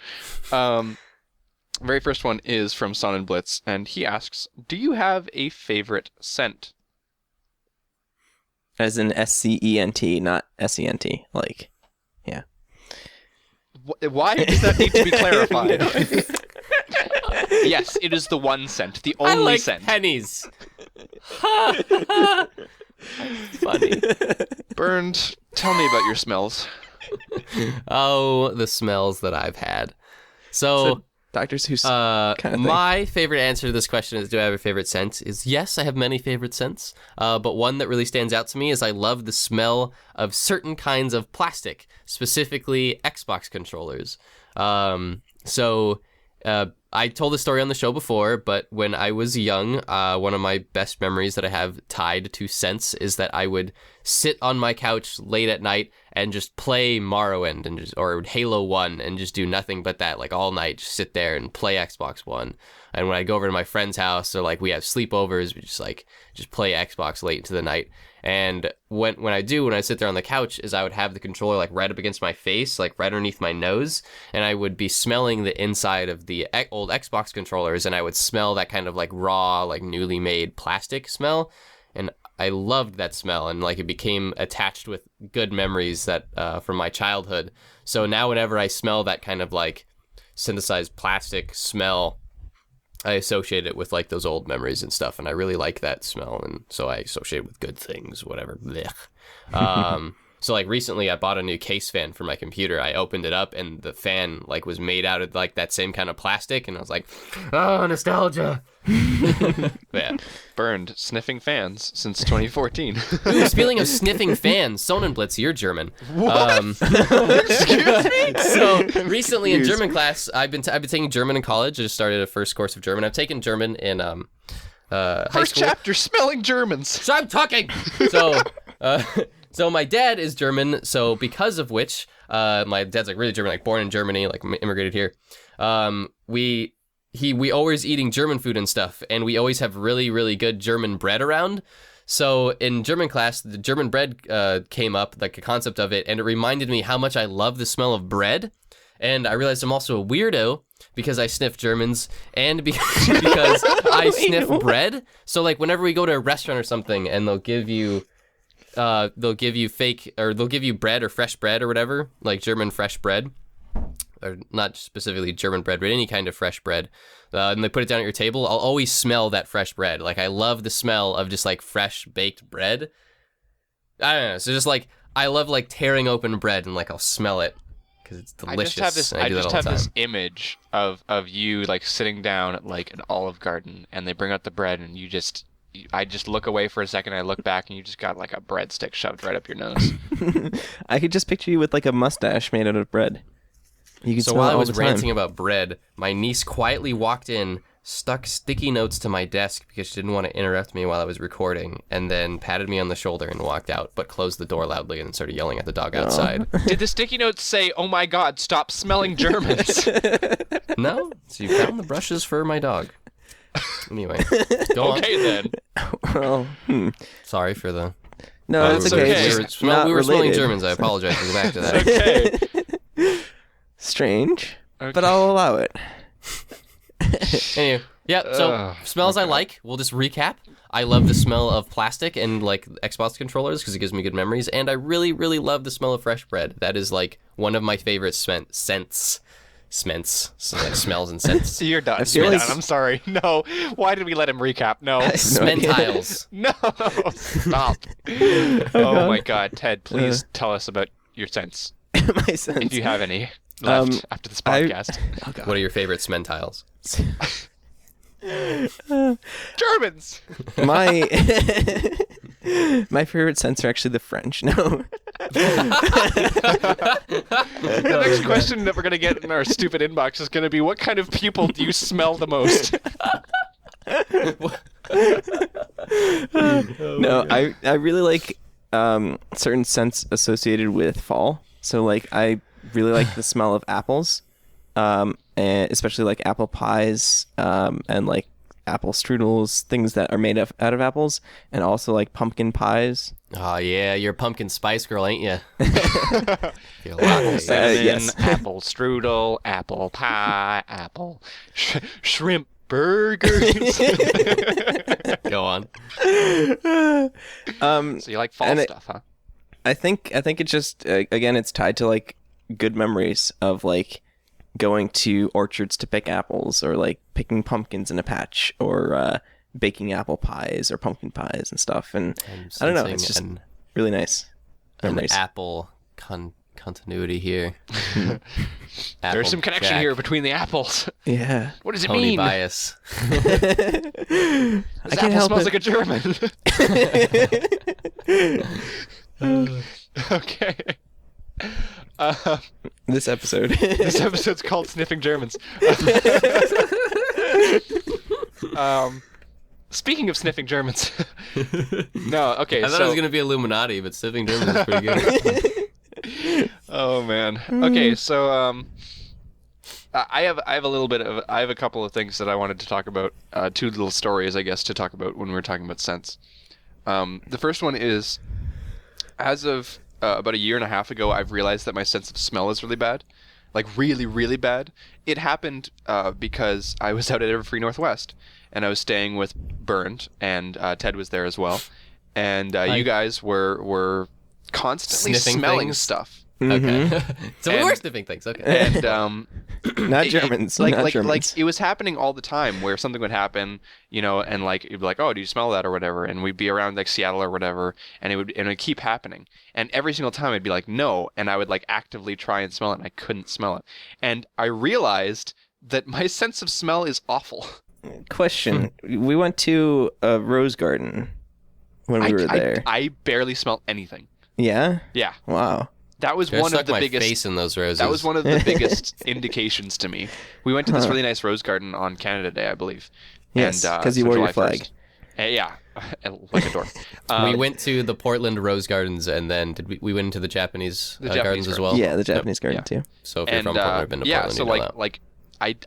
Very first one is from Son and Blitz, and he asks, "Do you have a favorite scent?" As in SCENT, not SENT. Like, yeah. Why does that need to be clarified? Yes, it is the one scent, the only I like scent. pennies. Funny. Bernd, tell me about your smells. Oh, the smells that I've had. So Dr. Seuss kind of thing. my favorite answer to this question is, do I have a favorite scent? Is yes, I have many favorite scents. But one that really stands out to me is I love the smell of certain kinds of plastic, specifically Xbox controllers. I told the story on the show before, but when I was young, one of my best memories that I have tied to scents is that I would sit on my couch late at night and just play Morrowind or Halo 1 and just do nothing but that, like all night, just sit there and play Xbox One. And when I go over to my friend's house, or like we have sleepovers, we just play Xbox late into the night. And when I sit there on the couch, is I would have the controller like right up against my face, like right underneath my nose, and I would be smelling the inside of the old Xbox controllers, and I would smell that kind of like raw, like newly made plastic smell, and I loved that smell, and like it became attached with good memories that from my childhood. So now whenever I smell that kind of like synthesized plastic smell, I associate it with like those old memories and stuff, and I really like that smell, and so I associate it with good things, whatever. So like recently I bought a new case fan for my computer. I opened it up and the fan like was made out of like that same kind of plastic, and I was like, oh, nostalgia. Yeah. Bernd, sniffing fans since 2014. Ooh, speaking of sniffing fans, Sonnenblitz, you're German. What? Excuse me? So recently in German class, I've been taking German in college. I just started a first course of German. I've taken German in high First school. chapter, smelling Germans. So I'm talking. So my dad is German. So because of which, my dad's like really German, like born in Germany, like immigrated here. We always eating German food and stuff, and we always have really, really good German bread around. So in German class, the German bread came up, like a concept of it, and it reminded me how much I love the smell of bread. And I realized I'm also a weirdo because I sniff Germans and because I sniff bread. So like whenever we go to a restaurant or something, and they'll give you fake, or they'll give you bread or fresh bread or whatever, like German fresh bread. Or not specifically German bread, but any kind of fresh bread, and they put it down at your table, I'll always smell that fresh bread. Like, I love the smell of just, like, fresh baked bread. I don't know, so just, like, I love, like, tearing open bread, and, like, I'll smell it, because it's delicious. I just have this image of you, like, sitting down at, like, an Olive Garden, and they bring out the bread, and I just look away for a second, I look back, and you just got, like, a breadstick shoved right up your nose. I could just picture you with, like, a mustache made out of bread. So while I was ranting about bread, my niece quietly walked in, stuck sticky notes to my desk because she didn't want to interrupt me while I was recording, and then patted me on the shoulder and walked out, but closed the door loudly and started yelling at the dog outside. Did the sticky notes say, "Oh my God, stop smelling Germans"? No, she found the brushes for my dog. Anyway, go on. Okay then. Well, Sorry for the... no, it's okay. okay. It's not we were smelling related. Germans. I apologize. We'll go back to that. Okay. Strange, Okay. but I'll allow it. Anyway, yeah, so smells I like. We'll just recap. I love the smell of plastic and like Xbox controllers because it gives me good memories, and I really, really love the smell of fresh bread. That is like one of my favorite scents. So, like smells and scents. You're done. feel You're like- done. I'm sorry. No. Why did we let him recap? No. Smentiles. No. Stop. Oh my God, Ted, please tell us about your scents, My sense. if you have any left after this podcast. Oh, God. What are your favorite smentiles? Germans. My my favorite scents are actually the French. No. The next question that we're going to get in our stupid inbox is going to be, what kind of people do you smell the most? No, I really like certain scents associated with fall. So like I really like the smell of apples, and especially like apple pies, and like apple strudels, things that are made out of apples, and also like pumpkin pies. Oh yeah, you're a pumpkin spice girl, ain't you? Apple cinnamon, yes. apple strudel, apple pie, apple shrimp burgers. Go on. So you like fall and stuff, huh? I think it just again it's tied to like good memories of like going to orchards to pick apples, or like picking pumpkins in a patch, or baking apple pies or pumpkin pies and stuff. And I don't know, it's just really nice memories. An apple continuity here. There's some connection here between the apples. Yeah. What does it Pony mean? bias. This apple help smells it. like a German. Okay. This episode. This episode's called Sniffing Germans. Speaking of sniffing Germans. No, okay, I thought it was going to be Illuminati, but Sniffing Germans is pretty good. Oh man. Okay, so I have a couple of things that I wanted to talk about. Two little stories, I guess, to talk about when we're talking about scents. The first one is, as of about a year and a half ago, I've realized that my sense of smell is really bad, like really, really bad. It happened because I was out at Everfree Northwest, and I was staying with Bernd, and Ted was there as well, and you guys were constantly Sniffing smelling things? stuff. Okay. So we And- were sniffing things. Okay. And Not Germans. like not like Germans. like it was happening all the time, where something would happen, and like you'd be like, oh, do you smell that or whatever, and we'd be around like Seattle or whatever, and it would keep happening, and every single time I'd be like, no, and I would like actively try and smell it, and I couldn't smell it, and I realized that my sense of smell is awful. Question. We went to a rose garden when we were there. I barely smelled anything. Yeah? Yeah, Wow. that was Should've one of stuck the my biggest. face in those roses. That was one of the biggest indications to me. We went to this really nice rose garden on Canada Day, I believe. Yes, And, 'cause you so wore your July flag. 1st. Yeah, like a dork. We went to the Portland Rose Gardens, and then we went into the Japanese The Japanese gardens as gardens. well. Yeah, the Japanese garden Yeah. too. So if you're And from Portland or been to yeah, Portland, so you know like that. I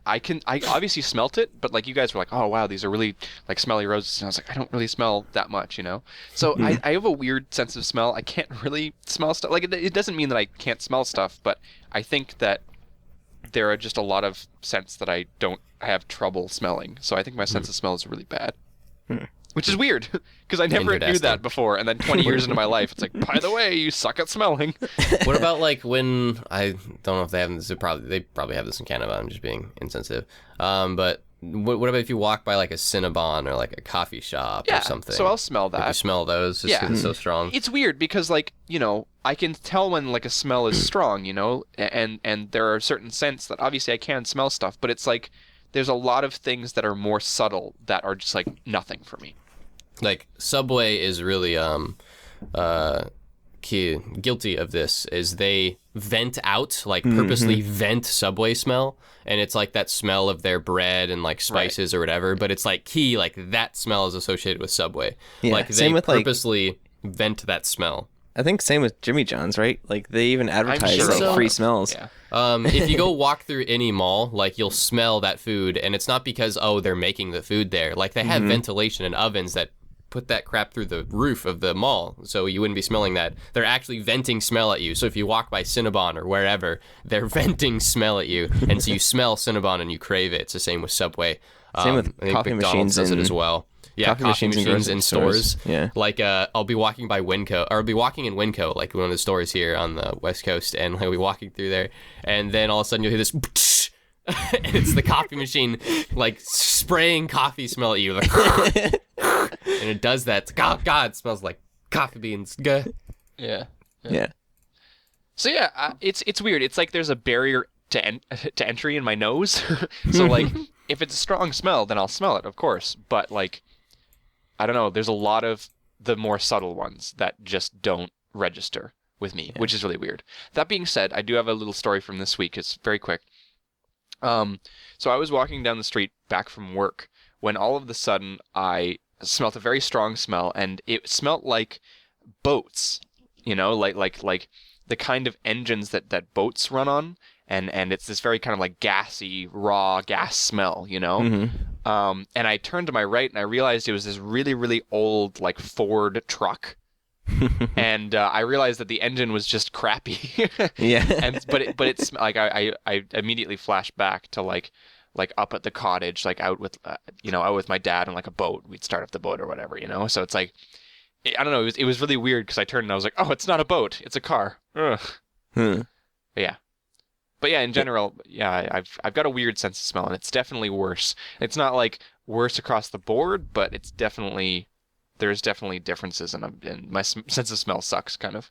obviously smelt it, but like you guys were like, oh wow, these are really like smelly roses, and I was like, I don't really smell that much, So I have a weird sense of smell. I can't really smell stuff. Like it doesn't mean that I can't smell stuff, but I think that there are just a lot of scents that I have trouble smelling. So I think my sense of smell is really bad. Which is weird, because I never knew Interesting. that before, and then 20 years into my life, it's like, by the way, you suck at smelling. What about like when I don't know if they have this? They probably have this in Canada. I'm just being insensitive. But what about if you walk by like a Cinnabon or like a coffee shop Yeah, or something? so I'll smell Like, you that. smell those just because it's so strong. It's weird because, like, I can tell when like a smell is strong, and there are certain scents that obviously I can smell stuff, but it's like there's a lot of things that are more subtle that are just like nothing for me. Like Subway is really guilty of this. Is they vent out, like purposely vent Subway smell, and it's like that smell of their bread and like spices or whatever. But it's like that smell is associated with Subway. Yeah, like they same with, like- purposely vent that smell. I think same with Jimmy John's, right? Like they even advertise sure like so. free smells. Yeah. If you go walk through any mall, like you'll smell that food, and it's not because they're making the food there. Like they have ventilation and ovens that put that crap through the roof of the mall, so you wouldn't be smelling that. They're actually venting smell at you. So if you walk by Cinnabon or wherever, they're venting smell at you, and so you smell Cinnabon and you crave it. It's the same with Subway. Same with I think coffee McDonald's machines does it in- as well. Yeah, coffee machines in grocery in stores. stores. Yeah. Like I'll be walking by Winco, or I'll be walking in Winco, like one of the stores here on the West Coast, and I'll be walking through there, and then all of a sudden you'll hear this, and it's the coffee machine, like spraying coffee smell at you, like, and it does that. It's like, oh God, it smells like coffee beans. Gah. Yeah. Yeah. So yeah, it's weird. It's like there's a barrier to entry in my nose. So like, if it's a strong smell, then I'll smell it, of course. But like, I don't know. There's a lot of the more subtle ones that just don't register with me, which is really weird. That being said, I do have a little story from this week. It's very quick. So I was walking down the street back from work when all of a sudden I smelt a very strong smell, and it smelt like boats, like the kind of engines that boats run on, and it's this very kind of like gassy, raw gas smell, And I turned to my right and I realized it was this really, really old like Ford truck. And I realized that the engine was just crappy. Yeah. But it's like I immediately flashed back to like up at the cottage, like out with out with my dad on like a boat. We'd start up the boat or whatever, So it's like I don't know. It was really weird because I turned and I was like, oh, it's not a boat, it's a car. Ugh. But yeah, in general, I've got a weird sense of smell, and it's definitely worse. It's not like worse across the board, but there's definitely differences, and my sense of smell sucks, kind of.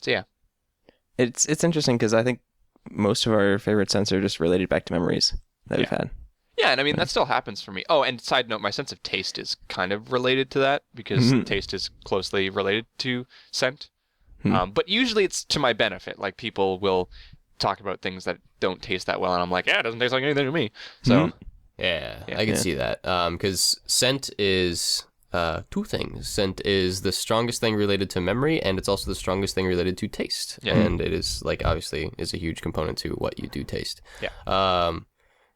So yeah, it's interesting because I think most of our favorite scents are just related back to memories that we've had. Yeah, and I mean that still happens for me. Oh, and side note, my sense of taste is kind of related to that because taste is closely related to scent. But usually it's to my benefit. Like people will talk about things that don't taste that well, and I'm like, yeah, it doesn't taste like anything to me. So yeah, I can see that. Because scent is two things. Scent is the strongest thing related to memory, and it's also the strongest thing related to taste. Yeah. And it is like obviously is a huge component to what you do taste. Yeah.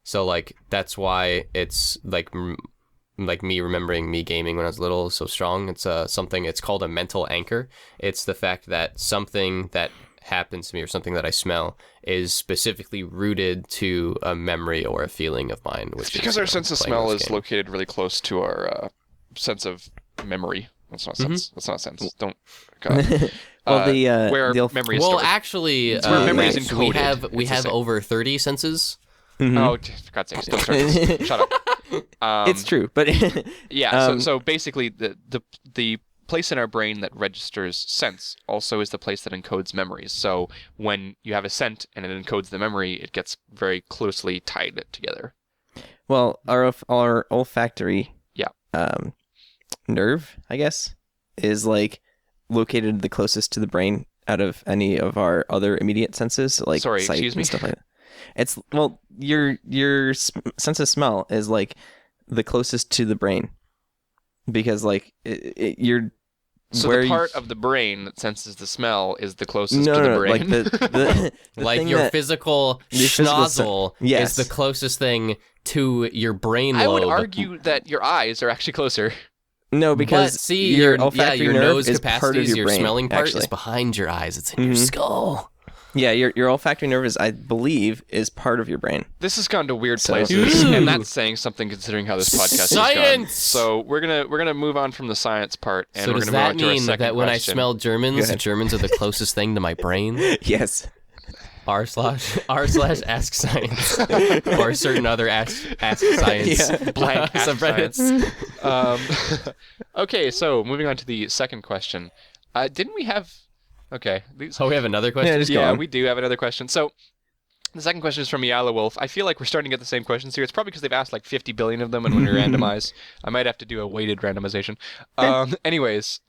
So like that's why it's like me remembering me gaming when I was little is so strong. It's something. It's called a mental anchor. It's the fact that something that happens to me or something that I smell is specifically rooted to a memory or a feeling of mine. Which it's because our sense of smell is located really close to our sense of memory. That's not sense. That's not sense. Don't. God. Well, where memory is stored. Actually, it's where memory is encoded. We have over 30 senses. Oh, for God's sake! Don't start this. Shut up. It's true, but yeah. So basically, the place in our brain that registers scents also is the place that encodes memories. So when you have a scent and it encodes the memory, it gets very closely tied together. Well, our olfactory nerve, I guess, is like located the closest to the brain out of any of our other immediate senses, like sight excuse me? and stuff like that. It's your sense of smell is like the closest to the brain because like you're. So the part of the brain that senses the smell is the closest to the brain. Like the like your physical schnozzle is the closest thing to your brain lobe. I would argue that your eyes are actually closer. No, because your olfactory nerve nose is capacity, part of your brain, smelling part actually. is behind your eyes. It's in your skull. Yeah, your olfactory nerve is, I believe, is part of your brain. This has gone to weird places, and that's saying something considering how this podcast has gone. So we're gonna move on from the science part, and we're gonna move on to our second question. So does that mean that when I smell Germans, the Germans are the closest thing to my brain? Yes. r/ask science or certain other ask science blank subreddits. Okay, so moving on to the second question. Didn't we have? Okay. We have another question? Yeah, we do have another question. So the second question is from Yala Wolf. I feel like we're starting to get the same questions here. It's probably because they've asked like 50 billion of them, and when we randomize, I might have to do a weighted randomization. Anyways,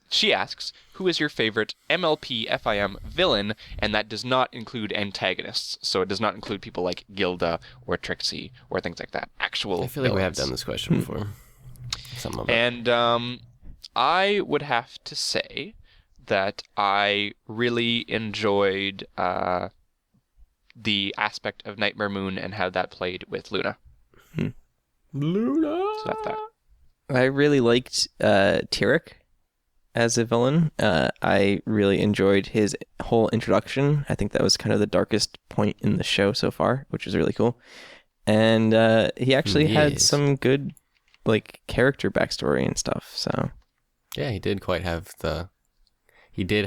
she asks, who is your favorite MLP FIM villain? And that does not include antagonists. So it does not include people like Gilda or Trixie or things like that. Actual I feel like villains. we have done this question before. Some of it. And I would have to say that I really enjoyed the aspect of Nightmare Moon and how that played with Luna. Luna! So that's that. I really liked Tyrek as a villain. I really enjoyed his whole introduction. I think that was kind of the darkest point in the show so far, which was really cool. And he actually had some good like character backstory and stuff. So yeah, he did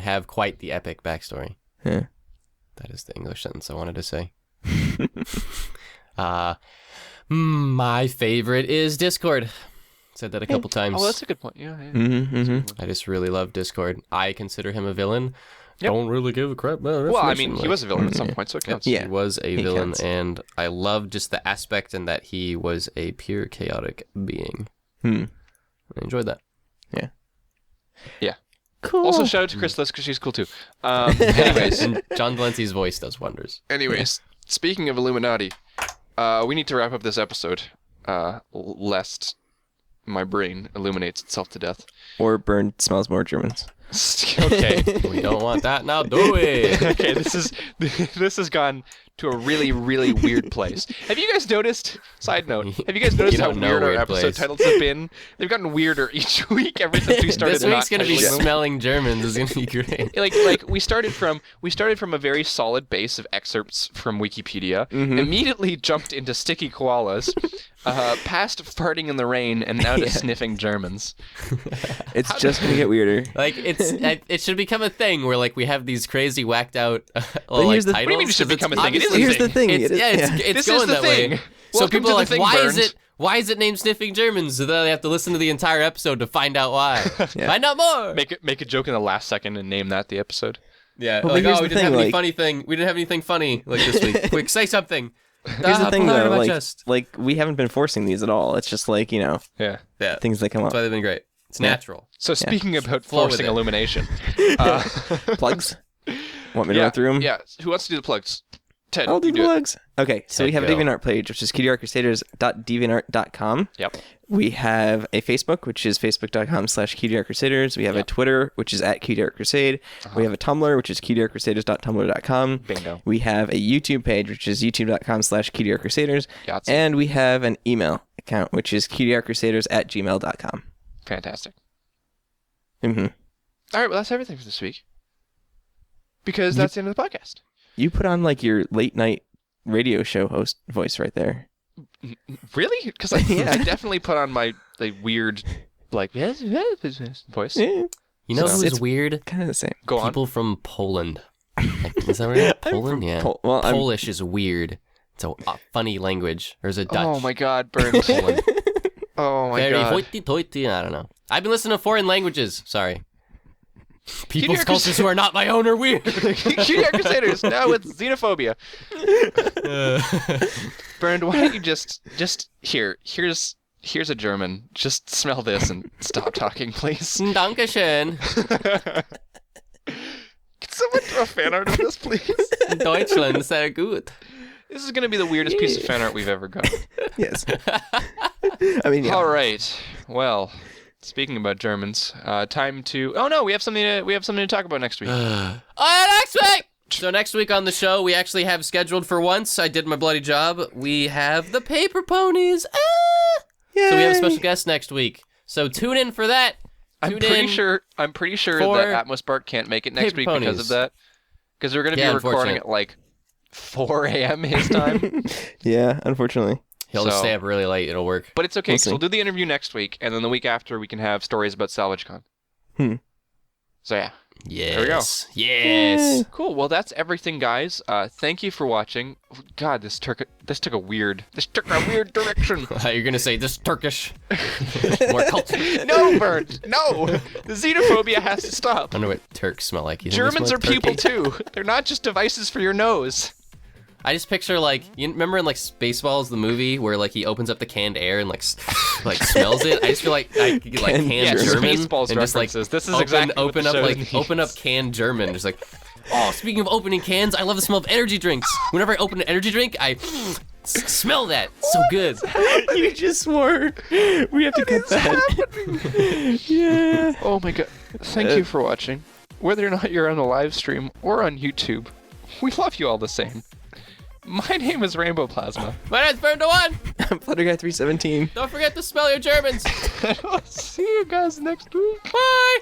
have quite the epic backstory. Yeah. That is the English sentence I wanted to say. My favorite is Discord. Said that a couple times. Oh, that's a good point. Yeah. I just really love Discord. I consider him a villain. Yep. Don't really give a crap about Well, I mean, he was a villain at some point, so it counts. He was a villain, and I love just the aspect in that he was a pure chaotic being. I enjoyed that. Yeah. Yeah. Cool. Also, shout out to Chris Liss because she's cool too. Anyways, And John Delancey's voice does wonders. Speaking of Illuminati, we need to wrap up this episode, lest my brain illuminates itself to death. Or Burn smells more Germans. Okay. We don't want that now, do we? Okay, this has gone to a really, really weird place. Have you guys noticed? Side note: have you guys noticed how don't know weird our weird episode place. titles have been? They've gotten weirder each week ever since we started. This week's gonna be not titling them. smelling Germans. Is gonna be great. Like we started from a very solid base of excerpts from Wikipedia. Immediately jumped into sticky koalas, past farting in the rain, and now to sniffing Germans. It's just gonna get weirder. Like it should become a thing where like we have these crazy whacked out here's the- titles. What do you mean it should become a thing? It is a Here's the thing. thing. It's, it is- it's This going is the that way. thing. So Welcome people to are the like, thing, why Bernd. is it named Sniffing Germans? So then they have to listen to the entire episode to find out why. Yeah. Find out more. Make a joke in the last second and name that the episode. Yeah, Well, like but here's we the didn't have thing, any like- funny thing. We didn't have anything funny like this week. Quick, say something. Here's the thing, pull it out though. of my Like, chest. like we haven't been forcing these at all. It's just like Yeah. Yeah, things that come up. that's why they've been great. It's natural. So speaking about Flow with forcing it. illumination, Plugs. Want me to yeah, run through them? yeah. Who wants to do the plugs? Ted, I'll do you the do it. plugs. Okay, so we have a go. DeviantArt page, which is cutieartcrusaders.deviantart.com. Yep. We have a Facebook, which is facebook.com/cutieartcrusaders. We have a Twitter, which is @cutieartcrusade. We have a Tumblr, which is cutieartcrusaders.tumblr.com. Bingo. We have a YouTube page, which is youtube.com/cutieartcrusaders. Yahtzee. And we have an email account, which is cutieartcrusaders@gmail.com. Fantastic. Mm-hmm. All right, well, that's everything for this week. Because that's the end of the podcast. You put on like your late night radio show host voice right there. Really? Because I definitely put on my weird, voice. Yeah, You know So- who's it's- weird? kind of the same. Go on. People from Poland. Like, is that right? Poland? Yeah. Well, I'm- Polish is weird. It's a funny language. There's a Dutch. Oh my God, Bernd. Poland. Oh my Very God. hoity-toity. I don't know. I've been listening to foreign languages. Sorry. People's Art cultures who are not my own are weird. Cutie Art Crusaders, now with xenophobia. Bernd, why don't you just here's a German. Just smell this and stop talking, please. Dankeschön. Can someone draw fan art of this, please? Deutschland, sehr gut. This is going to be the weirdest piece of fan art we've ever got. Yes. I mean, yeah. All right. Well, speaking about Germans, time to. Oh no, we have something to talk about next week. Next week! So next week on the show, we actually have scheduled for once. I did my bloody job. We have the Paper Ponies. So we have a special guest next week. So tune in for that. I'm pretty sure for that Atmos Bart can't make it next Paper week Ponies. because of that. Because we're going to Yeah, be recording unfortunate. at like 4 a.m. his time. Yeah, unfortunately. He'll just So- stay up really late. It'll work. But it's okay, We'll 'cause see. we'll do the interview next week, and then the week after we can have stories about Salvage Con. So yeah. Yes. we go. Yes. Cool. Well, that's everything, guys. Thank you for watching. God, this took a weird direction. You're going to say this Turkish. More culture. No, Bert. No. The xenophobia has to stop. I wonder what Turks smell like. You think they Germans smell are like people turkey? too. They're not just devices for your nose. I just picture like you remember in like Spaceballs the movie where like he opens up the canned air and like smells it. I just feel like I could get like canned Yeah, German Spaceballs and just like references. This is exactly what open the up show like needs. open up canned German. Just like speaking of opening cans, I love the smell of energy drinks. Whenever I open an energy drink, I smell that. It's so good. You just swore. We have to cut that. Yeah. Oh my God. Thank you for watching. Whether or not you're on the live stream or on YouTube, we love you all the same. My name is Rainbow Plasma. My name's Burn to One. I'm Flutterguy317. Don't forget to smell your Germans. I'll see you guys next week. Bye.